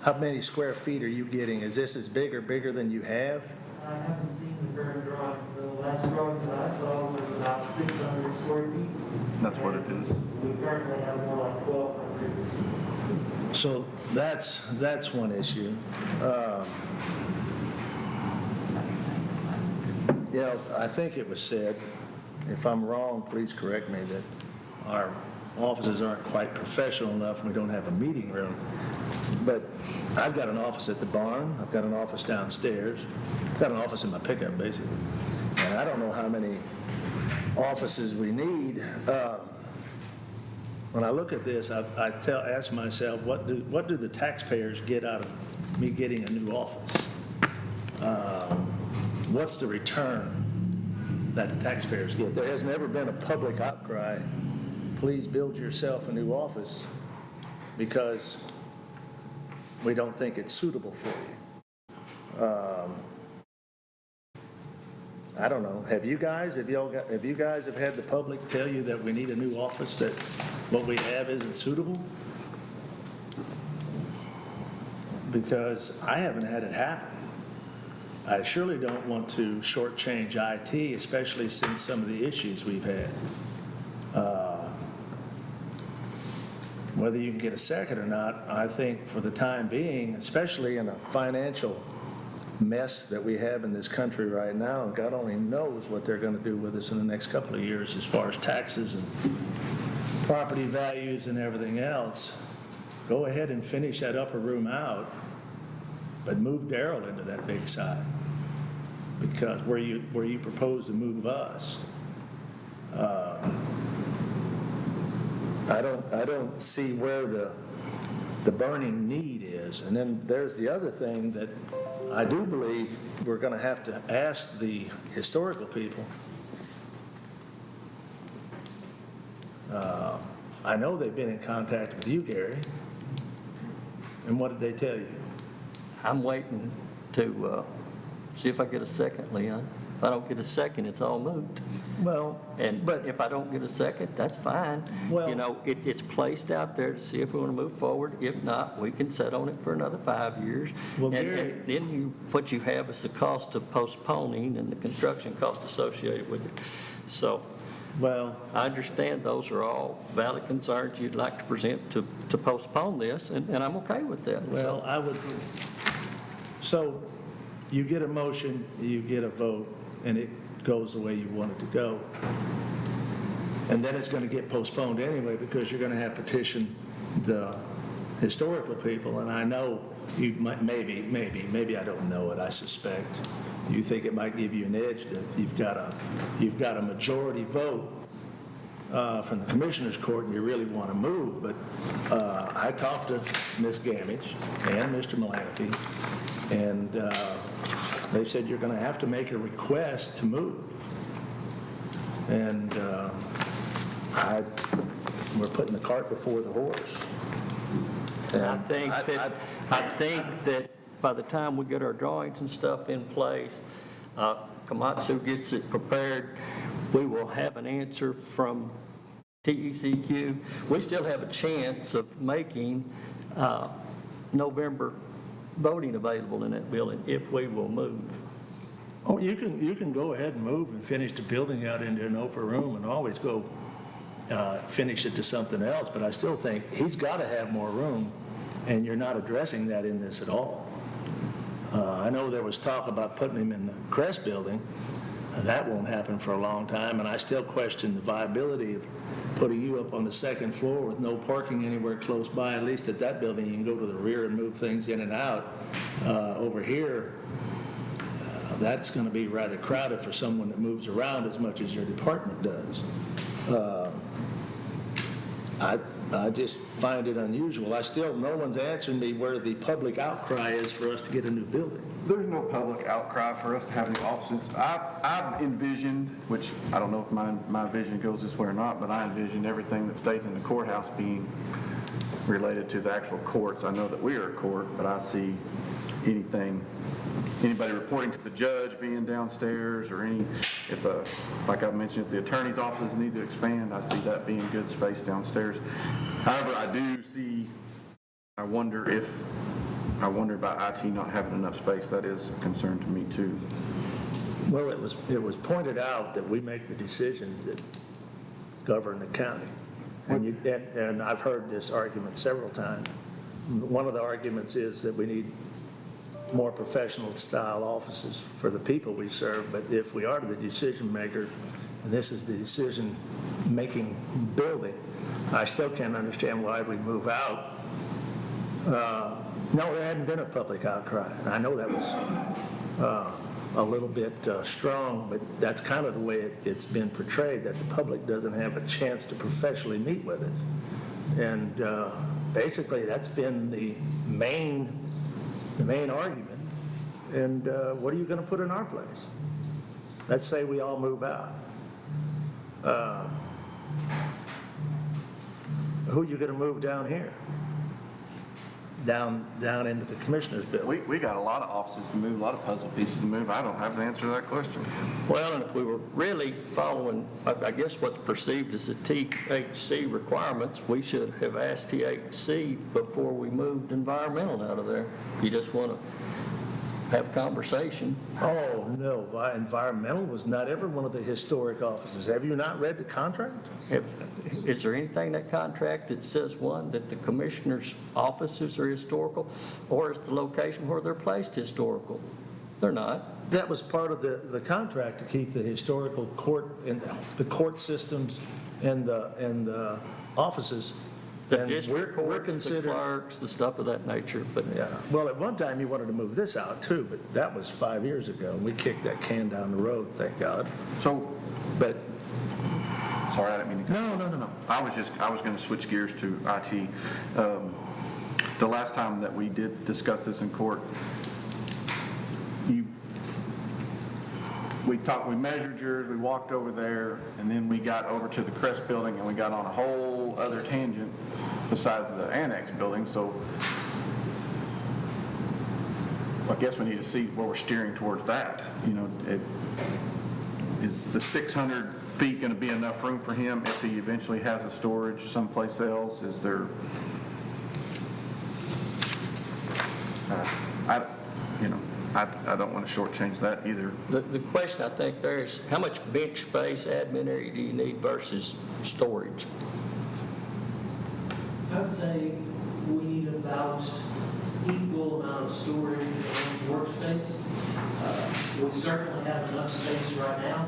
How many square feet are you getting? Is this as big or bigger than you have? I haven't seen the current drawing. The last drawing that I saw was about 600 square feet. That's what it is. We currently have more like 1,200. So that's one issue. I think it was said, if I'm wrong, please correct me, that our offices aren't quite professional enough and we don't have a meeting room. But I've got an office at the barn, I've got an office downstairs, I've got an office in my pickup, basically. And I don't know how many offices we need. When I look at this, I ask myself, what do the taxpayers get out of me getting a new office? What's the return that the taxpayers get? There has never been a public outcry, please build yourself a new office, because we don't think it's suitable for you. I don't know. Have you guys have had the public tell you that we need a new office, that what we have isn't suitable? Because I haven't had it happen. I surely don't want to shortchange IT, especially since some of the issues we've had. Whether you can get a second or not, I think for the time being, especially in a financial mess that we have in this country right now, and God only knows what they're going to do with us in the next couple of years as far as taxes and property values and everything else, go ahead and finish that upper room out, but move Darrell into that big side, because where you propose to move us, I don't see where the burning need is. And then there's the other thing that I do believe we're going to have to ask the historical people. I know they've been in contact with you, Gary. And what did they tell you? I'm waiting to see if I get a second, Leon. If I don't get a second, it's all moved. Well, And but if I don't get a second, that's fine. Well- You know, it's placed out there to see if we want to move forward. If not, we can sit on it for another 5 years. Well, And Gary- then what you have is the cost of postponing and the construction cost associated with it. So well, I understand those are all valid concerns you'd like to present to postpone this, and I'm okay with that. well, I would, so you get a motion, you get a vote, and it goes the way you want it to go. And then it's going to get postponed anyway because you're going to have petition the historical people. And I know you might, maybe I don't know it, I suspect. You think it might give you an edge that you've got a majority vote from the Commissioners Court and you really want to move. But I talked to Ms. Gamage and Mr. Malanaphy, and they said you're going to have to make a request to move. And we're putting the cart before the horse. And I think that by the time we get our drawings and stuff in place, Komatsu gets it prepared, we will have an answer from TECQ. We still have a chance of making November voting available in that building if we will move. Oh, you can go ahead and move and finish the building out into an open room and always go finish it to something else, but I still think he's got to have more room, and you're not addressing that in this at all. I know there was talk about putting him in the Crest building. That won't happen for a long time, and I still question the viability of putting you up on the second floor with no parking anywhere close by. At least at that building, you can go to the rear and move things in and out. Over here, that's going to be rather crowded for someone that moves around as much as your department does. I just find it unusual. No one's answering me where the public outcry is for us to get a new building. There's no public outcry for us to have any offices. I've envisioned, which I don't know if my vision goes this way or not, but I envision everything that stays in the courthouse being related to the actual courts. I know that we are a court, but I see anybody reporting to the judge being downstairs, or like I mentioned, if the attorney's offices need to expand, I see that being good space downstairs. However, I wonder about IT not having enough space. That is a concern to me too. Well, it was pointed out that we make the decisions that govern the county. And I've heard this argument several times. One of the arguments is that we need more professional style offices for the people we serve, but if we are the decision makers, and this is the decision-making building, I still can't understand why we move out. No, there hadn't been a public outcry. I know that was a little bit strong, but that's kind of the way it's been portrayed, that the public doesn't have a chance to professionally meet with us. And basically, that's been the main argument. And what are you going to put in our place? Let's say we all move out. Who are you going to move down here? Down into the commissioner's building? We got a lot of offices to move, a lot of puzzle pieces to move. I don't have the answer to that question. Well, and if we were really following, I guess what's perceived as the THC requirements, we should have asked THC before we moved environmental out of there. You just want to have a conversation. Oh, no, environmental was not ever one of the historic offices. Have you not read the contract? Is there anything in that contract that says, one, that the commissioner's offices are historical, or is the location where they're placed historical? They're not. That was part of the contract, to keep the historical court and the court systems and the offices. The And district we're courts, the considered. clerks, the stuff of that nature, but Yeah, well, at one time you wanted to move this out too, but that was 5 years ago. We kicked that can down the road, thank God. So But sorry, I didn't mean to. No. I was going to switch gears to IT. The last time that we did discuss this in court, we measured yours, we walked over there, and then we got over to the Crest building, and we got on a whole other tangent besides the annex building, so I guess we need to see where we're steering towards that. You know, is the 600 feet going to be enough room for him if he eventually has a storage someplace else? Is there, I don't want to shortchange that either. The question I think there is, how much bench space, admin area do you need versus storage? I would say we need about equal amount of storage and workspace. We certainly have enough space right now,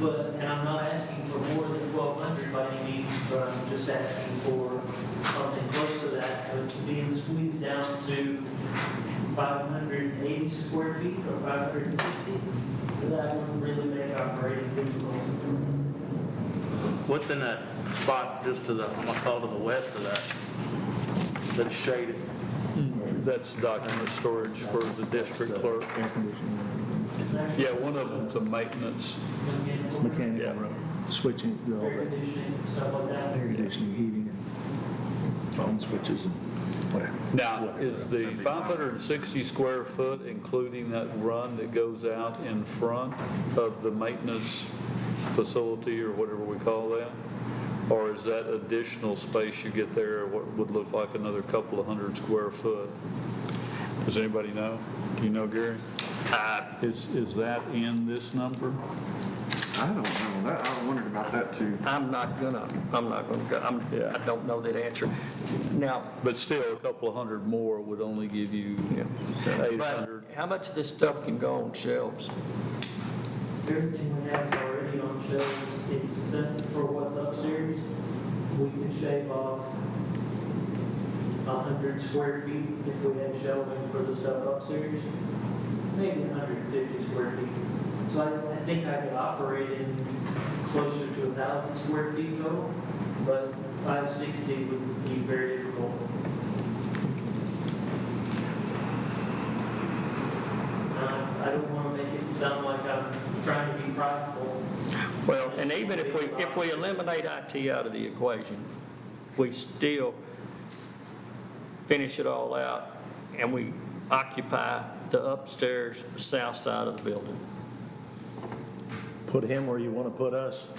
and I'm not asking for more than 1,200 by any means, but I'm just asking for something close to that, being squeezed down to 580 square feet or 560. That would really make operating difficult. What's in that spot just to the, I'm call to the west of that, that's shaded? That's document storage for the district clerk. Yeah, one of them's a maintenance. Mechanical room, switching, all Air that, conditioning, stuff like that. air conditioning, heating, and phone switches and whatever. Now, is the 560 square foot including that run that goes out in front of the maintenance facility or whatever we call that? Or is that additional space you get there, what would look like another couple of hundred square foot? Does anybody know? Do you know, Gary? Is that in this number? I don't know. I wondered about that too. I don't know that answer. Now, But still, a couple of hundred more would only give you 800. but how much of this stuff can go on shelves? Everything we have is already on shelves, except for what's upstairs. We could shave off 100 square feet if we had shelving for the stuff upstairs, maybe 150 square feet. So I think I could operate in closer to 1,000 square feet total, but 560 would be very difficult. I don't want to make it sound like I'm trying to be prideful. Well, and even if we eliminate IT out of the equation, we still finish it all out and we occupy the upstairs south side of the building. Put him where you want to put us.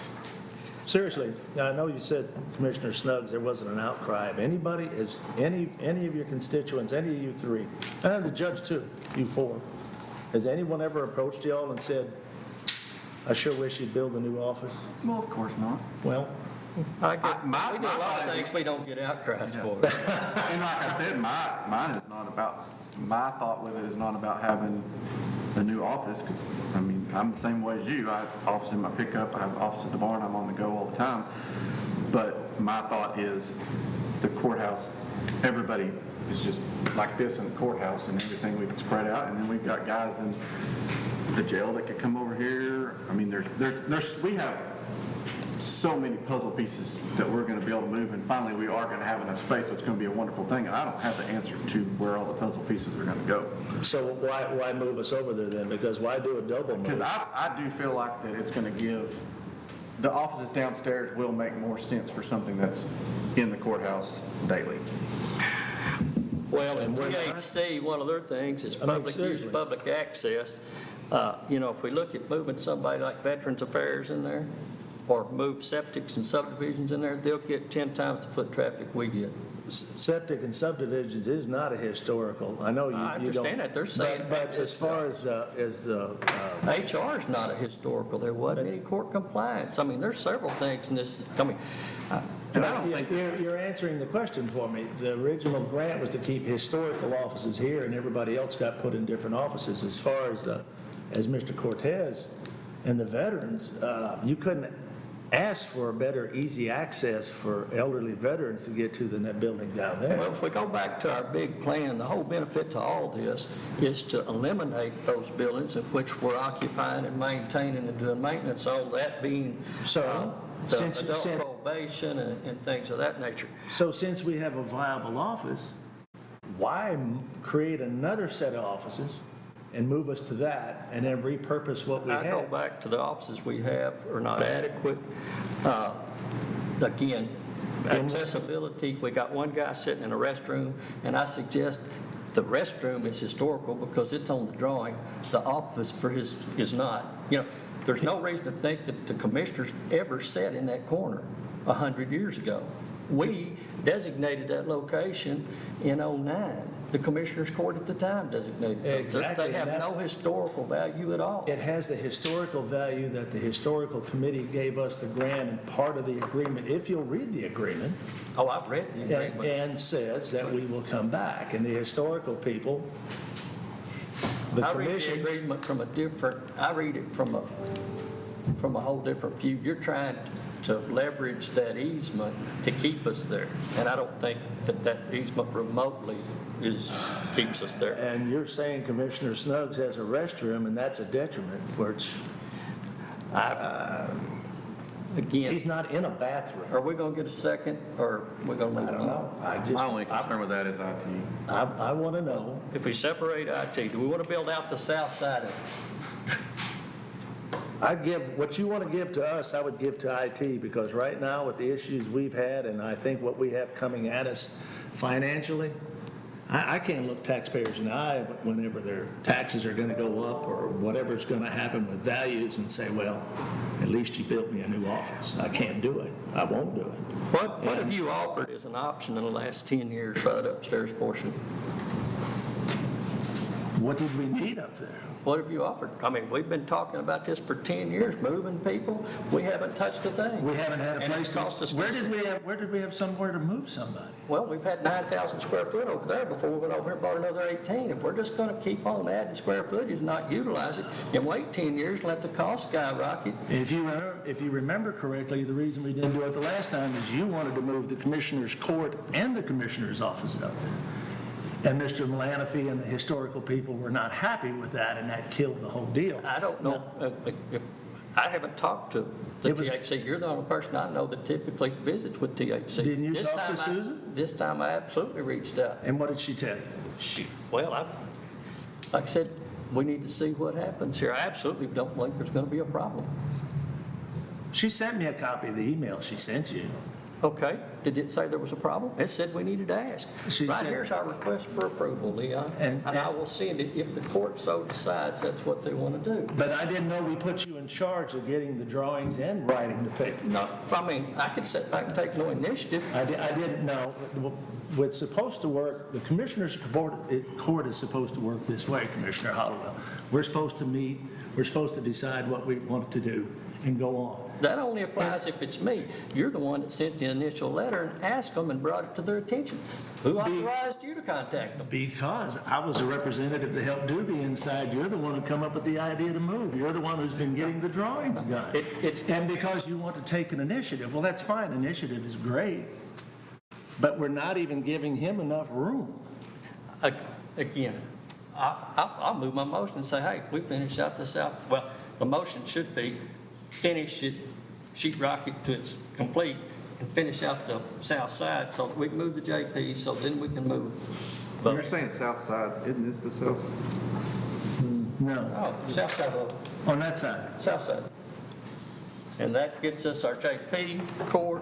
Seriously, now I know you said, Commissioner Snuggs, there wasn't an outcry of anybody, is any of your constituents, any of you three, and the judge too, you four, has anyone ever approached y'all and said, I sure wish you'd build a new office? Well, of course not. Well, We do a lot of things we don't get outcries for. And like I said, mine is not about, my thought with it is not about having a new office, because, I mean, I'm the same way as you. I have office in my pickup, I have an office at the barn, I'm on the go all the time. But my thought is the courthouse, everybody is just like this in the courthouse, and everything we can spread out, and then we've got guys in the jail that could come over here. I mean, we have so many puzzle pieces that we're going to be able to move, and finally we are going to have enough space, so it's going to be a wonderful thing, and I don't have the answer to where all the puzzle pieces are going to go. so why move us over there then? Because why do a double Because move? I do feel like that it's going to give, the offices downstairs will make more sense for something that's in the courthouse daily. Well, in And we're not- THC, one of their things is public use, seriously. public access. If we look at moving somebody like Veterans Affairs in there, or move septics and subdivisions in there, they'll get 10 times the foot traffic we get. Septic and subdivisions is not a historical. I know you don't. I understand that. They're saying- But as far as the HR is not a historical. There wasn't any court compliance. I mean, there's several things in this, and I don't think, You're answering the question for me. The original grant was to keep historical offices here, and everybody else got put in different offices. As far as Mr. Cortez and the veterans, you couldn't asked for a better, easy access for elderly veterans to get to than that building down there. Well, if we go back to our big plan, the whole benefit to all this is to eliminate those buildings of which we're occupying and maintaining and doing maintenance on, that being So, the since- adult since- probation and things of that nature. So since we have a viable office, why create another set of offices and move us to that and then repurpose what we I go have? back to the offices we have are not adequate. Again, accessibility, we got one guy sitting in a restroom, and I suggest the restroom is historical because it's on the drawing. The office for his is not. You know, there's no reason to think that the commissioners ever sat in that corner 100 years ago. We designated that location in '09. The Commissioners Court at the time designated it. Exactly, They have and that- no historical value at all. It has the historical value that the historical committee gave us the grant, and part of the agreement, if you'll read the agreement, Oh, I've read the agreement. and says that we will come back. And the historical people, the I read the commission, agreement from a different, I read it from a whole different view. You're trying to leverage that easement to keep us there, and I don't think that that easement remotely keeps us there. and you're saying Commissioner Snuggs has a restroom, and that's a detriment, which Again, he's not in a bathroom. are we going to get a second, or we're going to I move don't on? know. My only concern with that is IT. I want to know. If we separate IT, do we want to build out the south side of it? I give, what you want to give to us, I would give to IT, because right now with the issues we've had, and I think what we have coming at us financially, I can't look taxpayers in the eye whenever their taxes are going to go up or whatever's going to happen with values and say, well, at least you built me a new office. I can't do it. I won't do it. What have you offered as an option in the last 10 years for that upstairs portion? What did we need up there? What have you offered? I mean, we've been talking about this for 10 years, moving people. We haven't touched a thing. We haven't had a And place it cost us to, where did we have somewhere to move somebody? Well, we've had 9,000 square foot over there before we went over here and bought another 18. If we're just going to keep on adding square footage and not utilize it and wait 10 years and let the cost skyrocket, If you remember correctly, the reason we didn't do it the last time is you wanted to move the Commissioner's Court and the Commissioner's office up there. And Mr. Malanaphy and the historical people were not happy with that, and that killed the whole deal. I don't know. If I haven't talked to the It was- THC. You're the only person I know that typically visits with THC. Didn't you This talk to time Susan? This time I absolutely reached out. And what did she tell you? Well, like I said, we need to see what happens here. I absolutely don't think there's going to be a problem. She sent me a copy of the email she sent you. Okay, did it say there was a problem? It said we needed to ask. She Right said- here's our request for approval, Leon, And- and I will send it if the court so decides that's what they want to do. But I didn't know we put you in charge of getting the drawings and writing the paper. No, I mean, I could sit back and take no initiative. I didn't know. What's supposed to work, the Commissioner's Court is supposed to work this way, Commissioner Hollowell. We're supposed to meet, we're supposed to decide what we want to do and go on. That only applies if it's me. You're the one that sent the initial letter and asked them and brought it to their attention. Who authorized you to contact them? Because I was a representative that helped do the inside. You're the one who come up with the idea to move. You're the one who's been getting the drawings done. And because you want to take an initiative, well, that's fine. Initiative is great. But we're not even giving him enough room. Again, I'll move my motion and say, hey, we finished out the south. Well, the motion should be finish it, sheet rock it to its complete, and finish out the south side so that we can move the JP, so then we can move. You're saying south side, isn't this the south? No, Oh, south side of, on that side. south side. And that gets us our JP, court.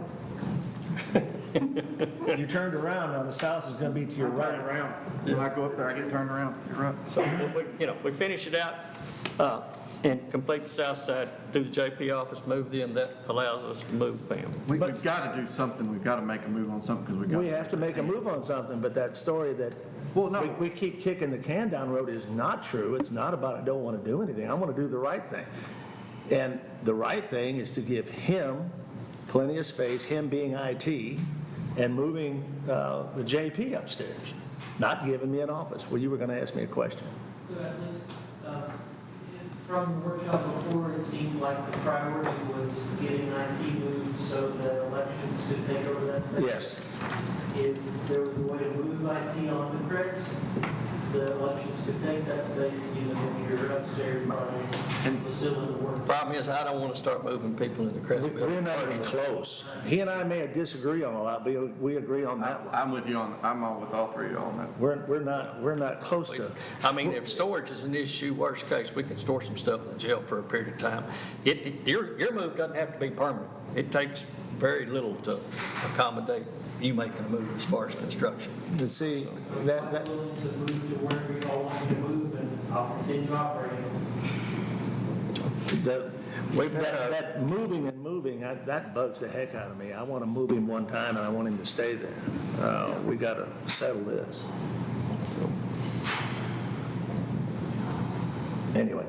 You turned around, now the south is going to be to your right. Around. When I go up there, I get turned around. You're right. So, we finish it out and complete the south side, do the JP office, move them, that allows us to move Pam. We've got to do something. We've got to make a move on something because We have to make a move on something, but that story that Well, no. we keep kicking the can down the road is not true. It's not about I don't want to do anything. I want to do the right thing. And the right thing is to give him plenty of space, him being IT, and moving the JP upstairs, not giving me an office. Well, you were going to ask me a question. So at least, From the workshop before, it seemed like the priority was getting IT moved so that elections could take over that space. Yes. If there was a way to move IT on the crest, the elections could take that space, even if your upstairs project was still in the works. Problem is, I don't want to start moving people in the Crest building. We're not even close. He and I may disagree on a lot, but we agree on that one. I'm with you on, I'm all with all three of y'all on that. We're not close to. I mean, if storage is an issue, worst case, we can store some stuff in the jail for a period of time. Your move doesn't have to be permanent. It takes very little to accommodate you making a move as far as construction. And see, I'm willing to move to where we all want me to move, and I'll continue operating. that moving and moving, that bugs the heck out of me. I want to move him one time, and I want him to stay there. We got to settle this. Anyway.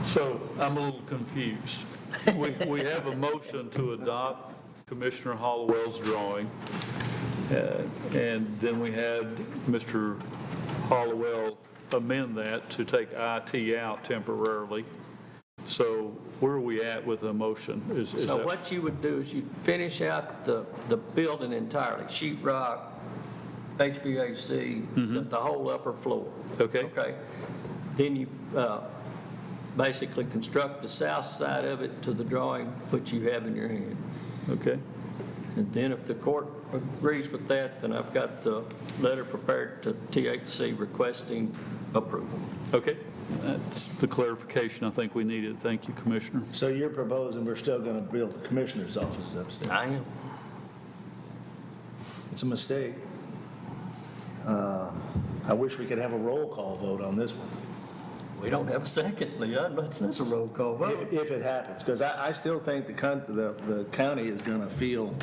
So I'm a little confused. We have a motion to adopt Commissioner Hollowell's drawing, and then we had Mr. Hollowell amend that to take IT out temporarily. So where are we at with the motion? So what you would do is you'd finish out the building entirely, sheet rock, HVAC, the whole upper floor. Okay. Okay? Then you basically construct the south side of it to the drawing which you have in your hand. Okay. And then if the court agrees with that, then I've got the letter prepared to THC requesting approval. Okay. That's the clarification I think we needed. Thank you, Commissioner. So you're proposing we're still going to build the commissioner's offices upstairs? I am. It's a mistake. I wish we could have a roll call vote on this one. We don't have a second, Leon, but that's a roll call vote. If it happens, because I still think the county is going to feel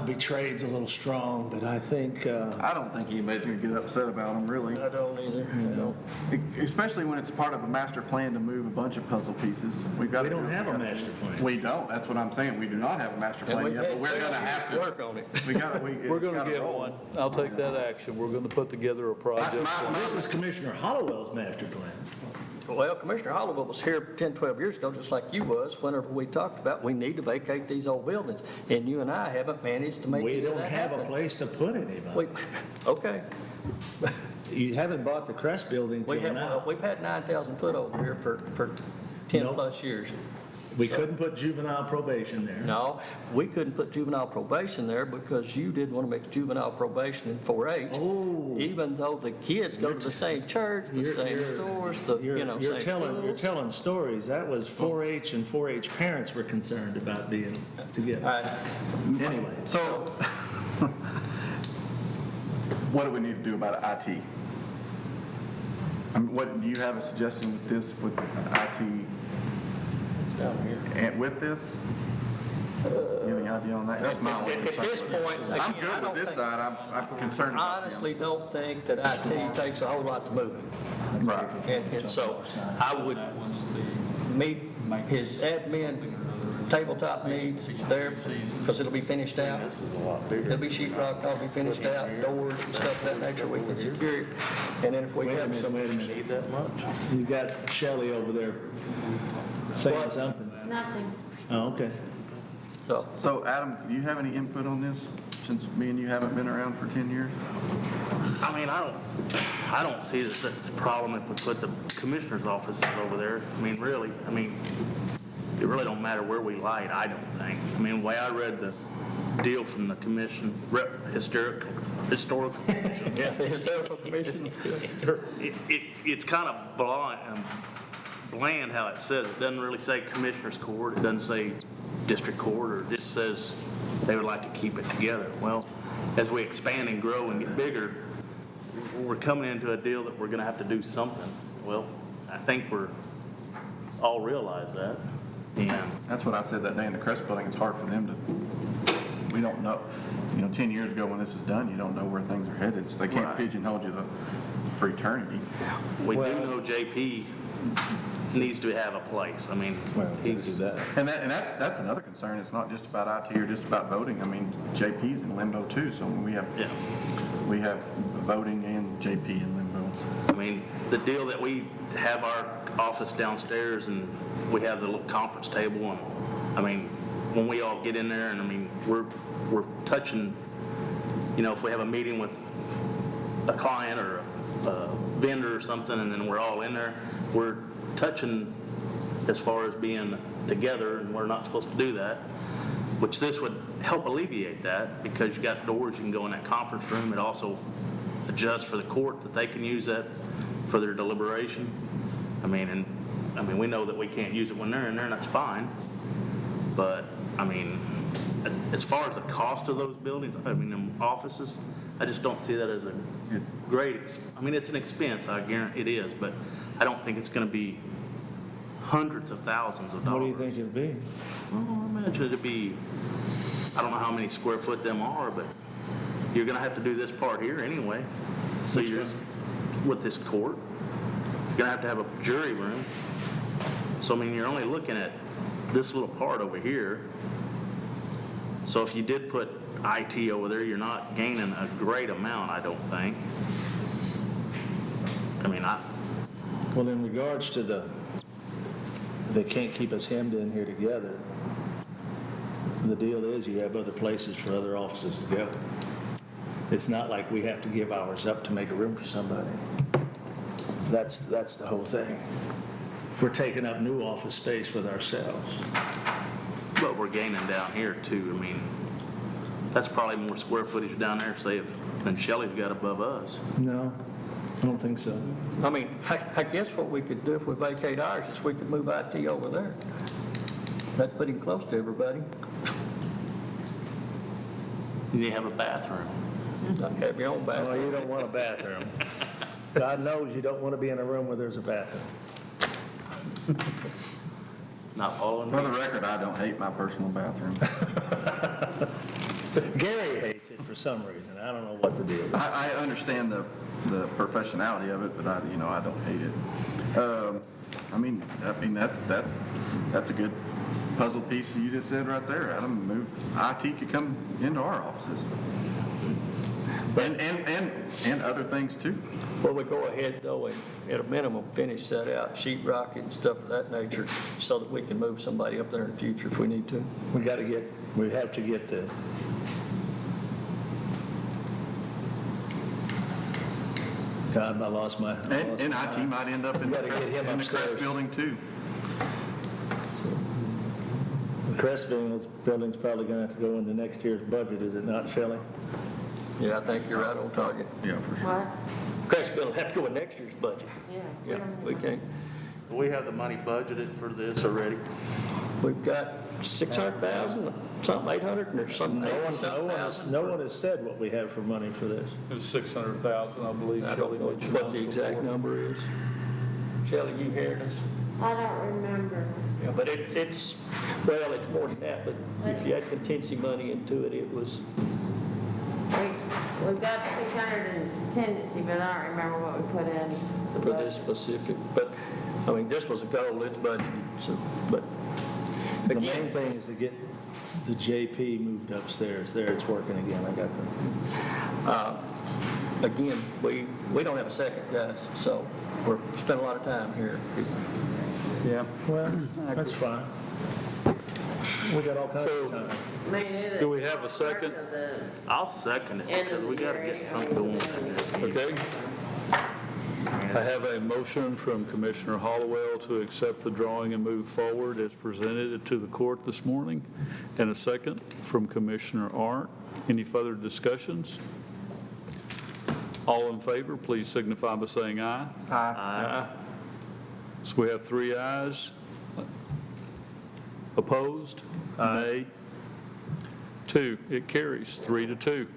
betrayed's a little strong, but I think, I don't think anybody's going to get upset about them, really. I don't either. I don't. Especially when it's part of a master plan to move a bunch of puzzle pieces. We don't have a master plan. We don't, that's what I'm saying. We do not have a master And plan we've yet, but we're had going to have to. work on it. We're going to get one. I'll take that action. We're going to put together a project. This is Commissioner Hollowell's master plan. Well, Commissioner Hollowell was here 10, 12 years ago, just like you was, whenever we talked about we need to vacate these old buildings. And you and I haven't managed to make We any of don't that have happen. a place to put anybody. Okay. You haven't bought the Crest building till now. We've had 9,000 foot over here for 10 Nope. plus years. We couldn't put juvenile probation there. No, we couldn't put juvenile probation there because you didn't want to mix juvenile probation and 4-H. Oh. Even though the kids go to the same church, the same stores, You're same telling schools. stories. That was 4-H and 4-H parents were concerned about being All together. right. Anyway, So, what do we need to do about IT? What, do you have a suggestion with this, with IT? And with this? You have any idea on that? That's my only At concern this with it. point, I'm again, I good don't with this think- side, I'm concerned I about honestly don't think that IT takes a whole lot to move it. Right. And so I would meet his admin tabletop needs there because it'll be finished out. It'll be sheet rock, it'll be finished out, doors and stuff of that nature, we can secure it. And then if we have some. need that much? You got Shelley over there saying something. Nothing. Oh, okay. So Adam, do you have any input on this, since me and you haven't been around for 10 years? I mean, I don't see that it's a problem if we put the commissioner's offices over there. I mean, really, it really don't matter where we light, I don't think. I mean, the way I read the deal from the historical commission. Yeah, the historical commission. It's kind of bland how it says. It doesn't really say commissioner's court, it doesn't say district court, or it just says they would like to keep it together. Well, as we expand and grow and get bigger, we're coming into a deal that we're going to have to do something. Well, I think we're all realize that. And That's what I said that day in the Crest building, it's hard for them to, we don't know. 10 years ago when this is done, you don't know where things are headed, so they can't Right. pigeonhole you for eternity. we do know JP needs to have a place. I mean, Well, we he's, do that. And that's another concern, it's not just about IT or just about voting. I mean, JP's in limbo too, so we have yeah. voting and JP in limbo I mean, the deal that we have our office downstairs and we have the little conference table, and, I mean, when we all get in there, and I mean, we're touching, you know, if we have a meeting with a client or a vendor or something, and then we're all in there, we're touching as far as being together, and we're not supposed to do that, which this would help alleviate that, because you got doors, you can go in that conference room. It also adjusts for the court that they can use that for their deliberation. I mean, we know that we can't use it when they're in there, and that's fine. But, I mean, as far as the cost of those buildings, I mean, them offices, I just don't see that as a great, I mean, it's an expense, I guarantee it is, but I don't think it's going to be hundreds of thousands of dollars. What do you think it'd be? Well, I imagine it'd be, I don't know how many square foot them are, but you're going to have to do this part here anyway. So you're, with this court, you're going to have a jury room. So, I mean, you're only looking at this little part over here. So if you did put IT over there, you're not gaining a great amount, I don't think. I mean, Well, in regards to they can't keep us hemmed in here together, the deal is you have other places for other offices to go. It's not like we have to give ours up to make a room for somebody. That's the whole thing. We're taking up new office space with ourselves. but we're gaining down here too. I mean, that's probably more square footage down there, say, than Shelley's got above us. No, I don't think so. I mean, I guess what we could do if we vacate ours is we could move IT over there. That'd put him close to everybody. And you have a bathroom. Have your own Oh, bathroom. you don't want a bathroom. God knows you don't want to be in a room where there's a bathroom. Not following For the me. record, I don't hate my personal bathroom. Gary hates it for some reason. I don't know what the deal is. I understand the professionality of it, but I don't hate it. That's a good puzzle piece you just said right there, Adam. IT could come into our offices. And other things too. Well, we go ahead though and at a minimum finish that out, sheet rock and stuff of that nature, so that we can move somebody up there in the future if we need to. We have to get the, God, I lost my. And IT might end up in We gotta get him the Crest upstairs. building too. The Crest building's probably going to have to go into next year's budget, is it not, Shelley? Yeah, I think you're right on target. Yeah, for sure. What? Crest building have to go in next year's budget. Yeah. Yeah, we can't. We have the money budgeted for this already. We've got 600,000, something 800 or something, No 87,000. one has said what we have for money for this. It's 600,000, I believe. I don't know what the exact number is. Shelley, you hearing us? I don't remember. Yeah, but it's more than that, but if you had contingency money into it, it was, We've got 600 in contingency, but I don't remember what we put in. the for budget. this specific, but, I mean, this was a goal, it's budgeted, so, but, The main again, thing is to get the JP moved upstairs. There, it's working again. I got again, we don't have a second, guys, so we're spending a lot of time here. Yeah. Well, that's fine. We got all kinds of time. I mean, it- Do we have a second? part of the I'll second it, end because of we the got to year, get I something mean, going. Okay. I have a motion from Commissioner Hollowell to accept the drawing and move forward as presented to the court this morning, and a second from Commissioner Arndt. Any further discussions? All in favor, please signify by saying aye. Aye. So we have 3 ayes. Opposed? Nay. 2. It carries 3-2.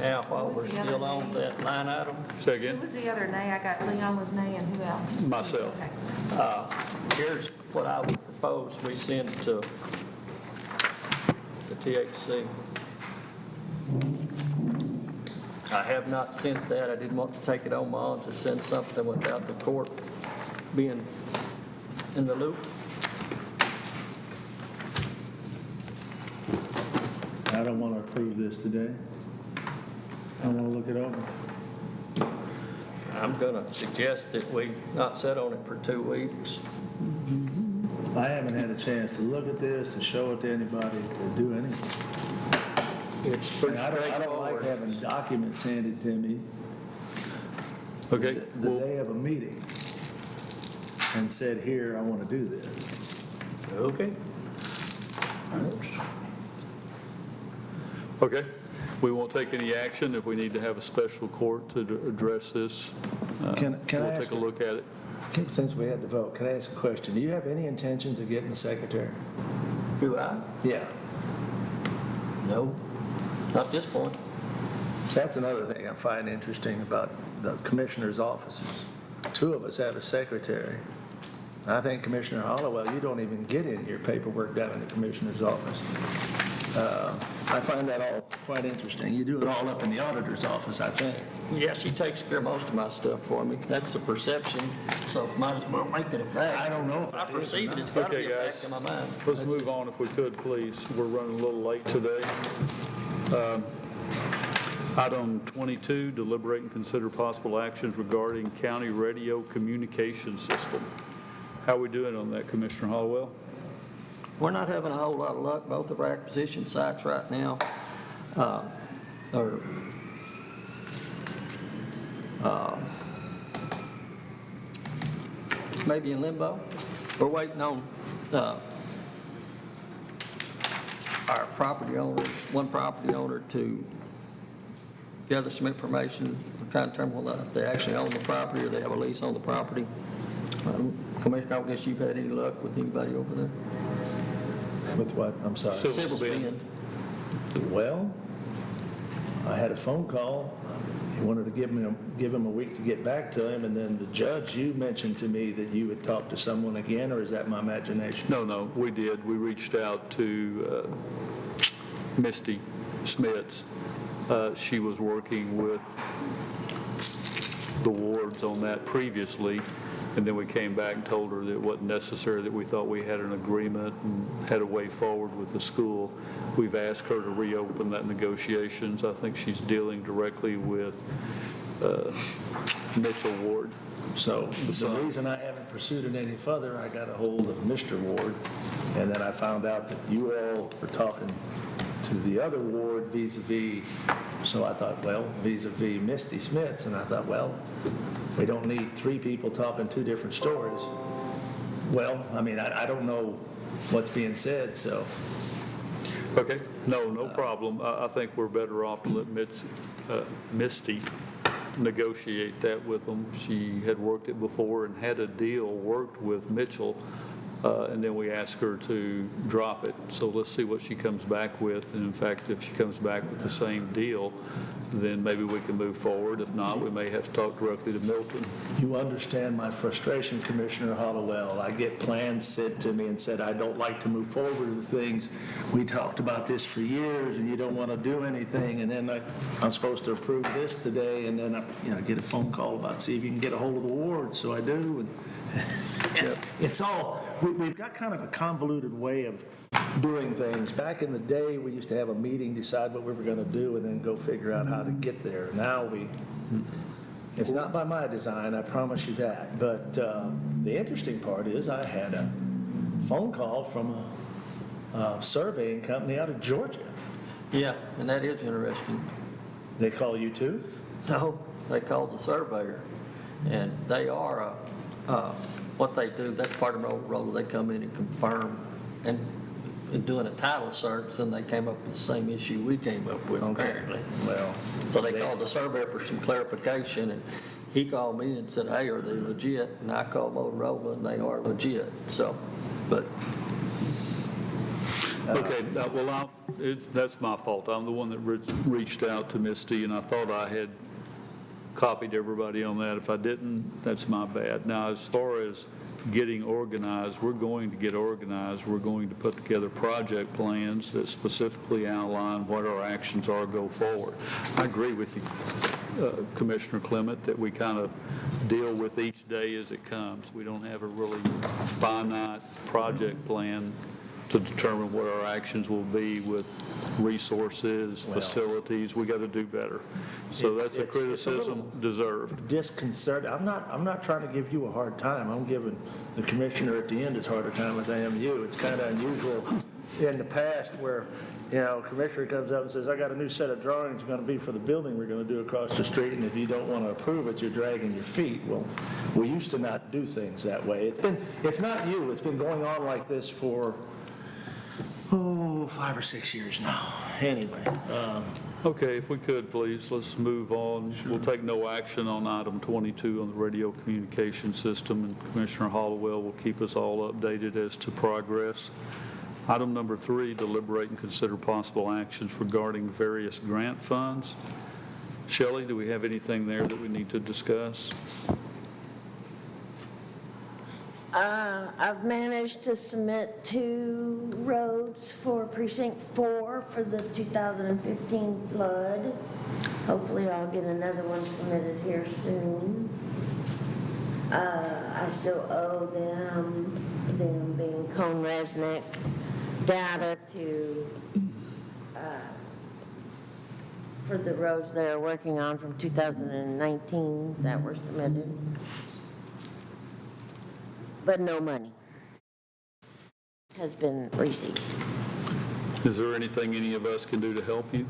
Now, while we're still on that line item, Say Who again? was the other nay? I got Leon was nay, and who else? Myself. Okay. here's what I would propose we send to the THC. I have not sent that. I didn't want to take it on my own to send something without the court being in the loop. I don't want to approve this today. I want to look it over. I'm going to suggest that we not sit on it for 2 weeks. I haven't had a chance to look at this, to show it to anybody, to do anything. It's pretty And I don't like straightforward. having documents handed to me Okay, the well, day of a meeting and said, here, I want to do this. Okay. okay. We won't take any action if we need to have a special court to address this. Can I We'll ask take a look at it. Since we had the vote, can I ask a question? Do you have any intentions of getting a secretary? Do I? Yeah. No, not this point. So that's another thing I find interesting about the commissioner's offices. 2 of us have a secretary. I think Commissioner Hollowell, you don't even get any of your paperwork down in the commissioner's office. I find that all quite interesting. You do it all up in the auditor's office, I think. Yeah, she takes care of most of my stuff for me. That's the perception, so might as well make it a fact. I don't know if If I it is or perceive it, not. it's got to Okay, be a guys. fact in my mind. Let's move on if we could, please. We're running a little late today. Item 22, deliberate and consider possible actions regarding county radio communication system. How are we doing on that, Commissioner Hollowell? We're not having a whole lot of luck. Both of our acquisition sites right now are maybe in limbo. We're waiting on our property owners, one property owner to gather some information. We're trying to determine whether they actually own the property or they have a lease on the property. Commissioner, I guess you've had any luck with anybody over there? With what? I'm sorry. Civil spend. Well, I had a phone call. He wanted to give him a week to get back to him, and then the judge, you mentioned to me that you had talked to someone again, or is that my imagination? No, we did. We reached out to Misty Smits. She was working with the wards on that previously, and then we came back and told her that it wasn't necessary, that we thought we had an agreement and had a way forward with the school. We've asked her to reopen that negotiations. I think she's dealing directly with Mitchell Ward. So the reason I haven't pursued it any further, I got a hold of Mr. Ward, and then I found out that you all were talking to the other ward vis-a-vis, so I thought, well, vis-a-vis Misty Smits, and I thought, well, we don't need 3 people talking 2 different stories. Well, I mean, I don't know what's being said, so. Okay, no problem. I think we're better off to let Misty negotiate that with them. She had worked it before and had a deal worked with Mitchell, and then we asked her to drop it. So let's see what she comes back with. And in fact, if she comes back with the same deal, then maybe we can move forward. If not, we may have to talk directly to Milton. You understand my frustration, Commissioner Hollowell. I get plans sent to me and said, I don't like to move forward with things. We talked about this for years, and you don't want to do anything. And then I'm supposed to approve this today, and then I get a phone call about see if you can get a hold of the ward. So I do. And it's all, we've got kind of a convoluted way of doing things. Back in the day, we used to have a meeting, decide what we were going to do, and then go figure out how to get there. Now it's not by my design, I promise you that. But the interesting part is I had a phone call from a surveying company out of Georgia. Yeah, and that is interesting. They call you too? No, they called the surveyor, and they are, what they do, that's part of their role, they come in and confirm, and in doing a title search, then they came up with the same issue we came up with, apparently. Well. So they called the surveyor for some clarification, and he called me and said, hey, are they legit? And I called Motorola, and they are legit, so, but. Okay, well, that's my fault. I'm the one that reached out to Misty, and I thought I had copied everybody on that. If I didn't, that's my bad. Now, as far as getting organized, we're going to get organized. We're going to put together project plans that specifically outline what our actions are go forward. I agree with you, Commissioner Clement, that we kind of deal with each day as it comes. We don't have a really finite project plan to determine what our actions will be with resources, facilities. We got to do better. So that's a It's a criticism deserved. Disconcerting. I'm not trying to give you a hard time. I'm giving the commissioner at the end as hard a time as I am you. It's kind of unusual in the past where, commissioner comes up and says, I got a new set of drawings going to be for the building we're going to do across the street, and if you don't want to approve it, you're dragging your feet. Well, we used to not do things that way. It's not you. It's been going on like this for, 5 or 6 years now. Anyway, Okay, if we could, please, let's move on. We'll take no action on item 22 on the radio communication system, and Commissioner Hollowell will keep us all updated as to progress. Item number 3, deliberate and consider possible actions regarding various grant funds. Shelley, do we have anything there that we need to discuss? I've managed to submit 2 roads for Precinct 4 for the 2015 flood. Hopefully I'll get another one submitted here soon. I still owe them being Cone-Resnick, data for the roads they're working on from 2019 that were submitted. But no money has been received. Is there anything any of us can do to help you?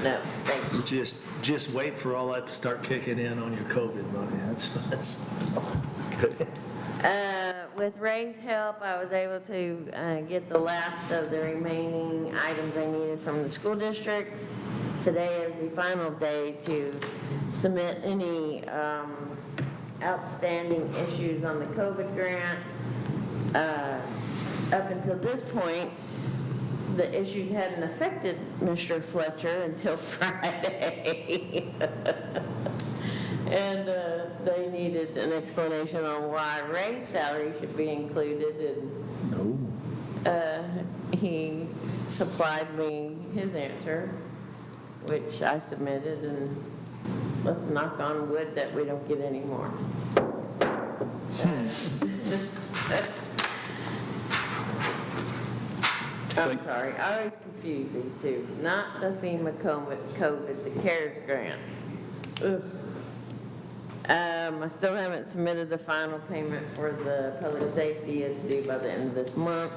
No, thank you. just wait for all that to start kicking in on your COVID money. That's Okay. With Ray's help, I was able to get the last of the remaining items I needed from the school districts. Today is the final day to submit any outstanding issues on the COVID grant. Up until this point, the issues hadn't affected Mr. Fletcher until Friday. And they needed an explanation on why Ray's salary should be included, and he supplied me his answer, which I submitted, and let's knock on wood that we don't get any more. I'm sorry, I always confuse these two. Not the FEMA COVID, the CARES grant. Ugh. I still haven't submitted the final payment for the public safety. It's due by the end of this month.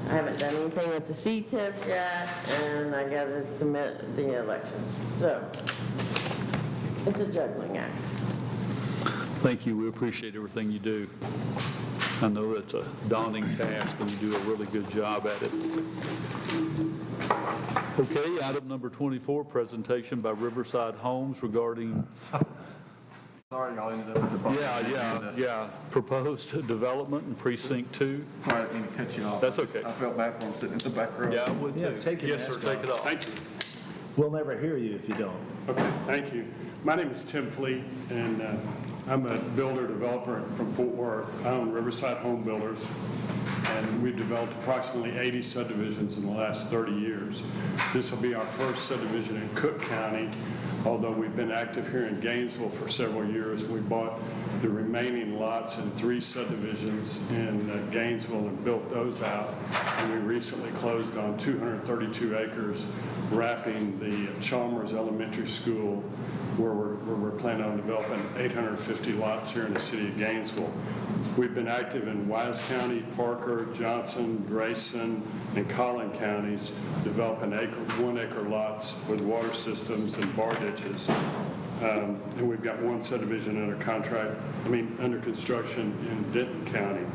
I haven't done anything with the CTIP yet, and I got to submit the elections. So it's a juggling act. Thank you. We appreciate everything you do. I know that's a daunting task, and you do a really good job at it. Okay, item number 24, presentation by Riverside Homes regarding, Sorry, y'all ended up at the bottom. yeah, proposed development in Precinct 2. Sorry, I didn't mean to cut you off. That's okay. I felt bad for him sitting in the back row. Yeah, I would Yeah, too. take your Yes, sir, mask take it off. Thank you. We'll never hear you if you don't. Okay, thank you. My name is Tim Fleet, and I'm a builder developer from Fort Worth. I own Riverside Home Builders, and we've developed approximately 80 subdivisions in the last 30 years. This will be our first subdivision in Cooke County, although we've been active here in Gainesville for several years. We bought the remaining lots in 3 subdivisions in Gainesville and built those out, and we recently closed on 232 acres wrapping the Chalmers Elementary School, where we're planning on developing 850 lots here in the city of Gainesville. We've been active in Wise County, Parker, Johnson, Grayson, and Collin counties, developing 1-acre lots with water systems and bar ditches. And we've got 1 subdivision under construction in Denton County.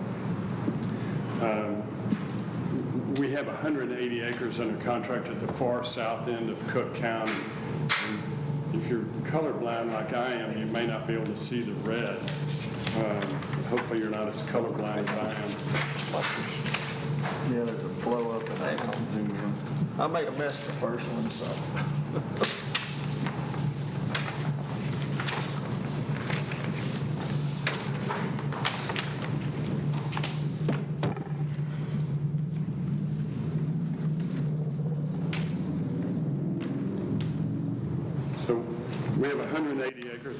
We have 180 acres under contract at the far south end of Cooke County. And if you're colorblind like I am, you may not be able to see the red. Hopefully you're not as colorblind as I am. Yeah, there's a blow up and I I made a mess the first one, so. So we have 180 acres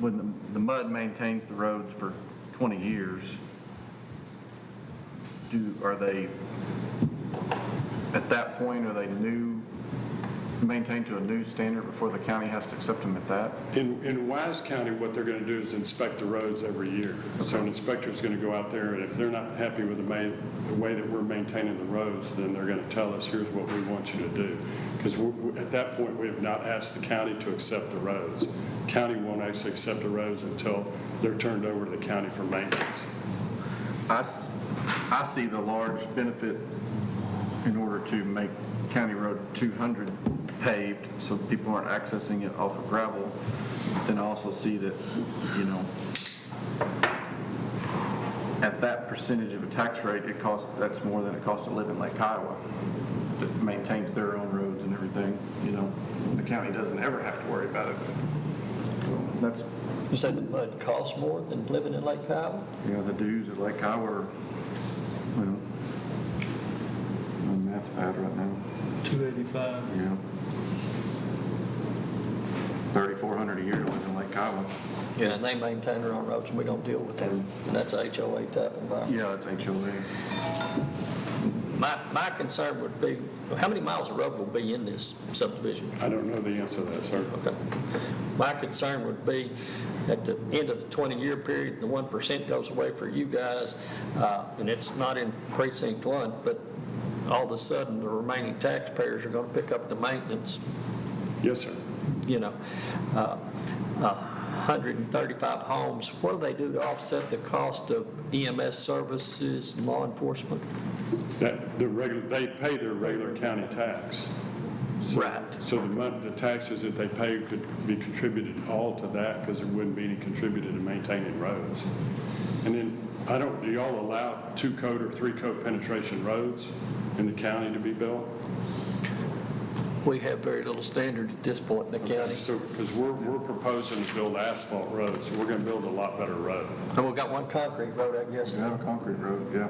when the mud maintains the roads for 20 years, are they, at that point, are they maintained to a new standard before the county has to accept them at that? In Wise County, what they're going to do is inspect the roads every year. So an inspector's going to go out there, and if they're not happy with the way that we're maintaining the roads, then they're going to tell us, here's what we want you to do. Because at that point, we have not asked the county to accept the roads. County won't actually accept the roads until they're turned over to the county for maintenance. I see the large benefit in order to make County Road 200 paved so people aren't accessing it off of gravel. Then I also see that, at that percentage of a tax rate, that's more than it costs to live in Lake Iowa, that maintains their own roads and everything. The county doesn't ever have to worry about it. That's, You say the mud costs more than living in Lake Iowa? the dues at Lake Iowa are, on math's bad right now. 285. Yeah. $3,400 a year to live in Lake Iowa. Yeah, and they maintain their own roads, and we don't deal with them. And that's a HOA type environment. Yeah, that's HOA. My concern would be, how many miles of road will be in this subdivision? I don't know the answer to that, sir. Okay. My concern would be, at the end of the 20-year period, the 1% goes away for you guys, and it's not in precinct 1, but all of a sudden, the remaining taxpayers are going to pick up the maintenance. Yes, sir. 135 homes, what do they do to offset the cost of EMS services and law enforcement? They pay their regular county tax. Right. So the taxes that they pay could be contributed all to that because there wouldn't be any contributed to maintaining roads. And then, do y'all allow 2-coat or 3-coat penetration roads in the county to be built? We have very little standard at this point in the county. So, because we're proposing to build asphalt roads, so we're going to build a lot better road. And we've got one concrete road, I guess. Yeah, a concrete road, yeah.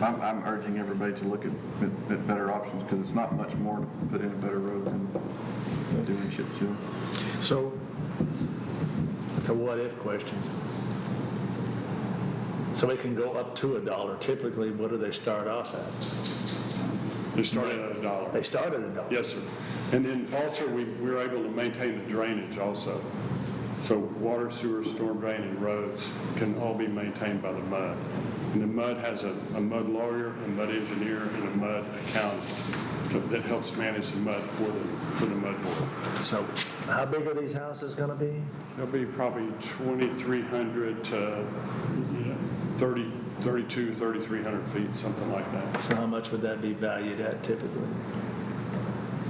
I'm urging everybody to look at better options because it's not much more to put in a better road than doing chip seal. So, it's a what-if question. So they can go up to $1. Typically, what do they start off at? They started at $1. They start at $1. Yes, sir. And then also, we were able to maintain the drainage also. So water, sewer, storm drain, and roads can all be maintained by the MUD. And the MUD has a MUD lawyer, a MUD engineer, and a MUD accountant that helps manage the MUD for the MUD board. So how big are these houses going to be? They'll be probably 2,300 to 32, 3,300 feet, something like that. So how much would that be valued at typically?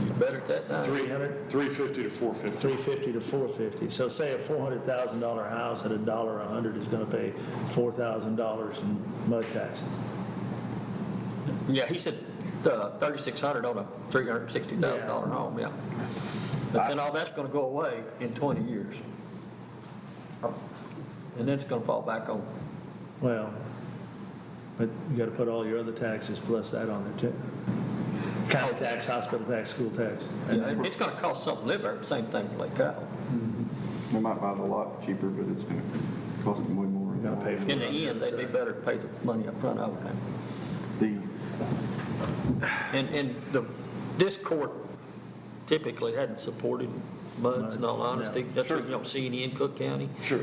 You better at that now. 300? 350 to 450. 350 to 450. So say a $400,000 house at $1.00 is going to pay $4,000 in mud taxes. Yeah, he said $3,600 on a $360,000 home, yeah. But then all that's going to go away in 20 years. And then it's going to fall back on. Well, but you got to put all your other taxes plus that on there too. County tax, hospital tax, school tax. It's going to cost something to live there, same thing for Lake Iowa. They might buy the lot cheaper, but it's going to cost them way more. You're gonna pay for In the end, they'd be better to pay the money up front, I would think. And this court typically hadn't supported MUDs, in all honesty. That's why you don't see any in Cooke County. Sure.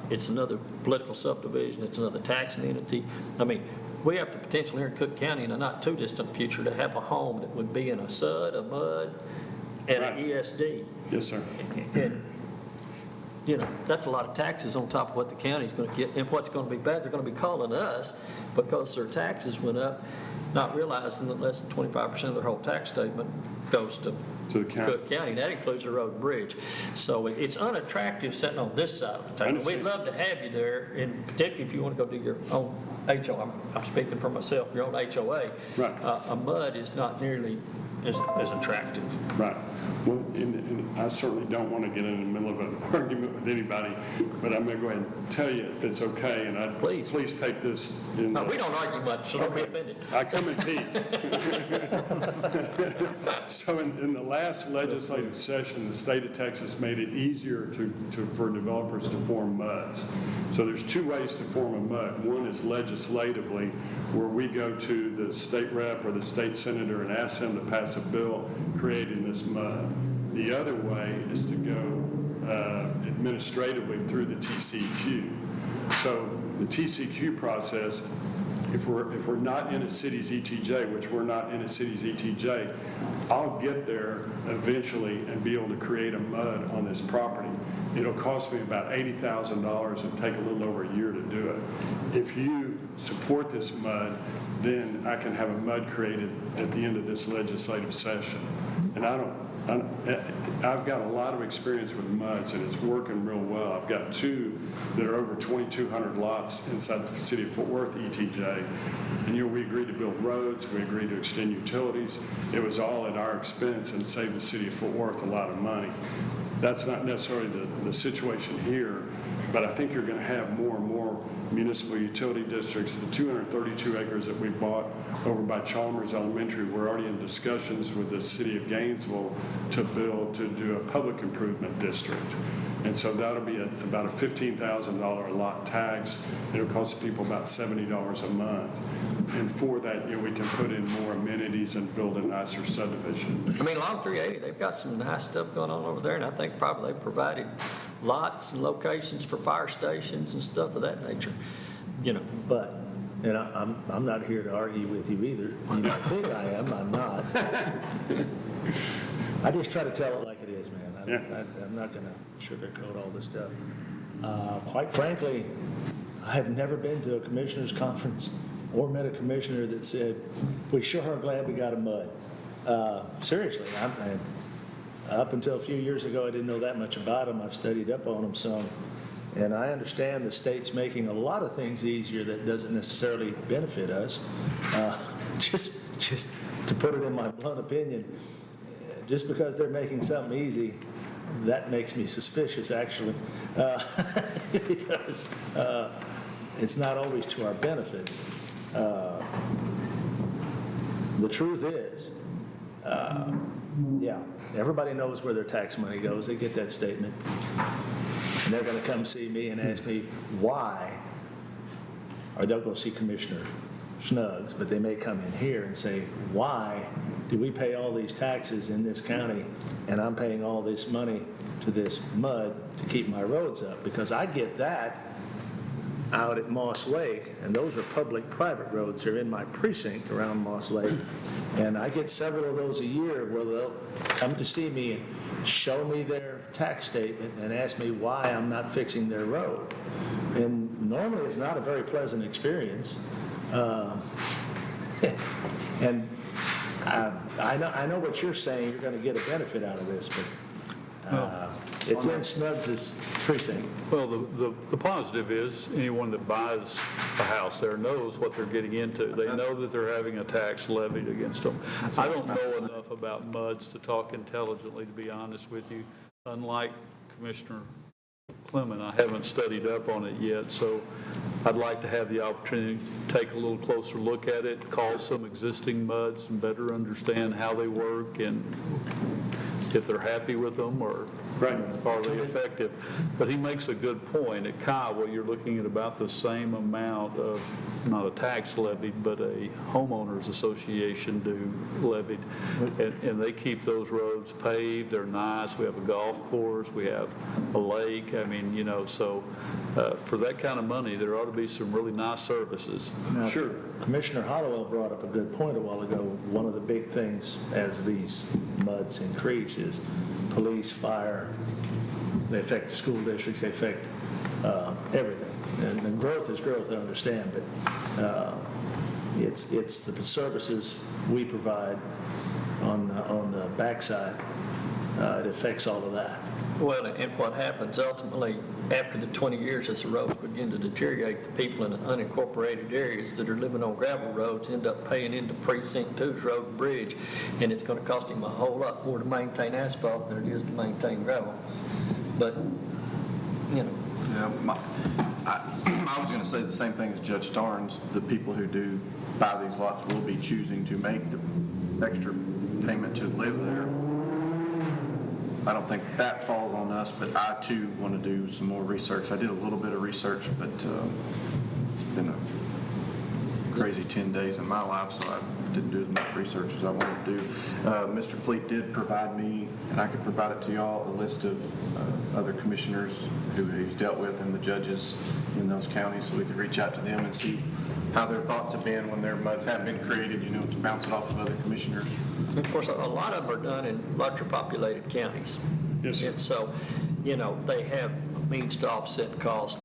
It's another political subdivision, it's another taxing entity. I mean, we have the potential here in Cooke County in a not too distant future to have a home that would be in a SUD, a MUD, and an ESD. Yes, sir. And, that's a lot of taxes on top of what the county's going to get. And what's going to be bad, they're going to be calling us because their taxes went up, not realizing that less than 25% of their whole tax statement goes to the county. Cooke County. That includes the road and bridge. So it's unattractive sitting on this side of the table. We'd love to have you there, and particularly if you want to go do your own HOA. I'm speaking for myself, your own HOA. Right. A MUD is not nearly as attractive. Right. Well, and I certainly don't want to get in the middle of an argument with anybody, but I'm going to go ahead and tell you if it's okay, and please take this in. No, we don't argue much, so don't be offended. I come in peace. So in the last legislative session, the state of Texas made it easier for developers to form MUDs. So there's two ways to form a MUD. One is legislatively, where we go to the state rep or the state senator and ask them to pass a bill creating this MUD. The other way is to go administratively through the TCQ. So the TCQ process, if we're not in a city's ETJ, which we're not in a city's ETJ, I'll get there eventually and be able to create a MUD on this property. It'll cost me about $80,000 and take a little over a year to do it. If you support this MUD, then I can have a MUD created at the end of this legislative session. And I've got a lot of experience with MUDs, and it's working real well. I've got two that are over 2,200 lots inside the city of Fort Worth ETJ. And we agreed to build roads, we agreed to extend utilities. It was all at our expense and saved the city of Fort Worth a lot of money. That's not necessarily the situation here, but I think you're going to have more and more municipal utility districts. The 232 acres that we bought over by Chalmers Elementary, we're already in discussions with the city of Gainesville to do a public improvement district. And so that'll be about a $15,000 a lot tax. It'll cost people about $70 a month. And for that, we can put in more amenities and build a nicer subdivision. I mean, along 380, they've got some nice stuff going on over there, and I think probably they've provided lots and locations for fire stations and stuff of that nature, But, and I'm not here to argue with you either. You might think I am, I'm not. I just try to tell it like it is, man. I'm not going to sugarcoat all this stuff. Quite frankly, I have never been to a commissioner's conference or met a commissioner that said, we sure are glad we got a MUD. Seriously, up until a few years ago, I didn't know that much about them. I've studied up on them some. And I understand the state's making a lot of things easier that doesn't necessarily benefit us. Just to put it in my blunt opinion, just because they're making something easy, that makes me suspicious, actually, because it's not always to our benefit. The truth is, everybody knows where their tax money goes. They get that statement. And they're going to come see me and ask me why, or they'll go see Commissioner Snuggs, but they may come in here and say, why do we pay all these taxes in this county and I'm paying all this money to this MUD to keep my roads up? Because I get that out at Moss Lake, and those are public-private roads. They're in my precinct around Moss Lake, and I get several of those a year where they'll come to see me and show me their tax statement and ask me why I'm not fixing their road. And normally it's not a very pleasant experience. And I know what you're saying, you're going to get a benefit out of this, but it's in Snuggs' precinct. Well, the positive is anyone that buys a house there knows what they're getting into. They know that they're having a tax levied against them. I don't know enough about MUDs to talk intelligently, to be honest with you. Unlike Commissioner Clement, I haven't studied up on it yet, so I'd like to have the opportunity to take a little closer look at it, call some existing MUDs and better understand how they work and if they're happy with them or are they effective. But he makes a good point. At Kiowa, you're looking at about the same amount of, not a tax levied, but a homeowners association due levied. And they keep those roads paved, they're nice, we have a golf course, we have a lake. I mean, so for that kind of money, there ought to be some really nice services. Now, sure. Commissioner Hollowell brought up a good point a while ago. One of the big things as these MUDs increase is police, fire. They affect the school districts, they affect everything. And growth is growth, I understand, but it's the services we provide on the backside. It affects all of that. Well, and what happens ultimately, after the 20 years, as the roads begin to deteriorate, the people in the unincorporated areas that are living on gravel roads end up paying into Precinct 2's road and bridge, and it's going to cost them a whole lot more to maintain asphalt than it is to maintain gravel. But, you know, Yeah, I was going to say the same thing as Judge Starnes. The people who do buy these lots will be choosing to make the extra payment to live there. I don't think that falls on us, but I too want to do some more research. I did a little bit of research, but it's been a crazy 10 days in my life, so I didn't do as much research as I wanted to do. Mr. Fleet did provide me, and I could provide it to y'all, a list of other commissioners who he's dealt with and the judges in those counties, so we could reach out to them and see how their thoughts have been when their MUDs have been created, you know, to bounce it off of other commissioners. of course, a lot of them are done in larger populated counties. Yes, sir. And so, you know, they have means to offset costs.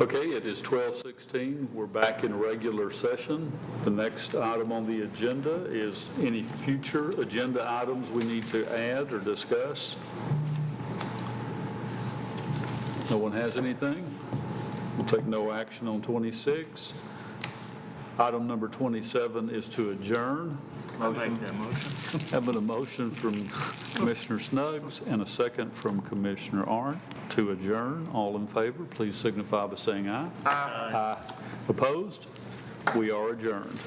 Okay, it is 12:16. We're back in regular session. The next item on the agenda is any future agenda items we need to add or discuss. No one has anything? We'll take no action on 26. Item number 27 is to adjourn. I'll make that motion. Having a motion from Commissioner Snuggs and a second from Commissioner Arndt to adjourn. All in favor, please signify by saying aye. Aye. Opposed? We are adjourned.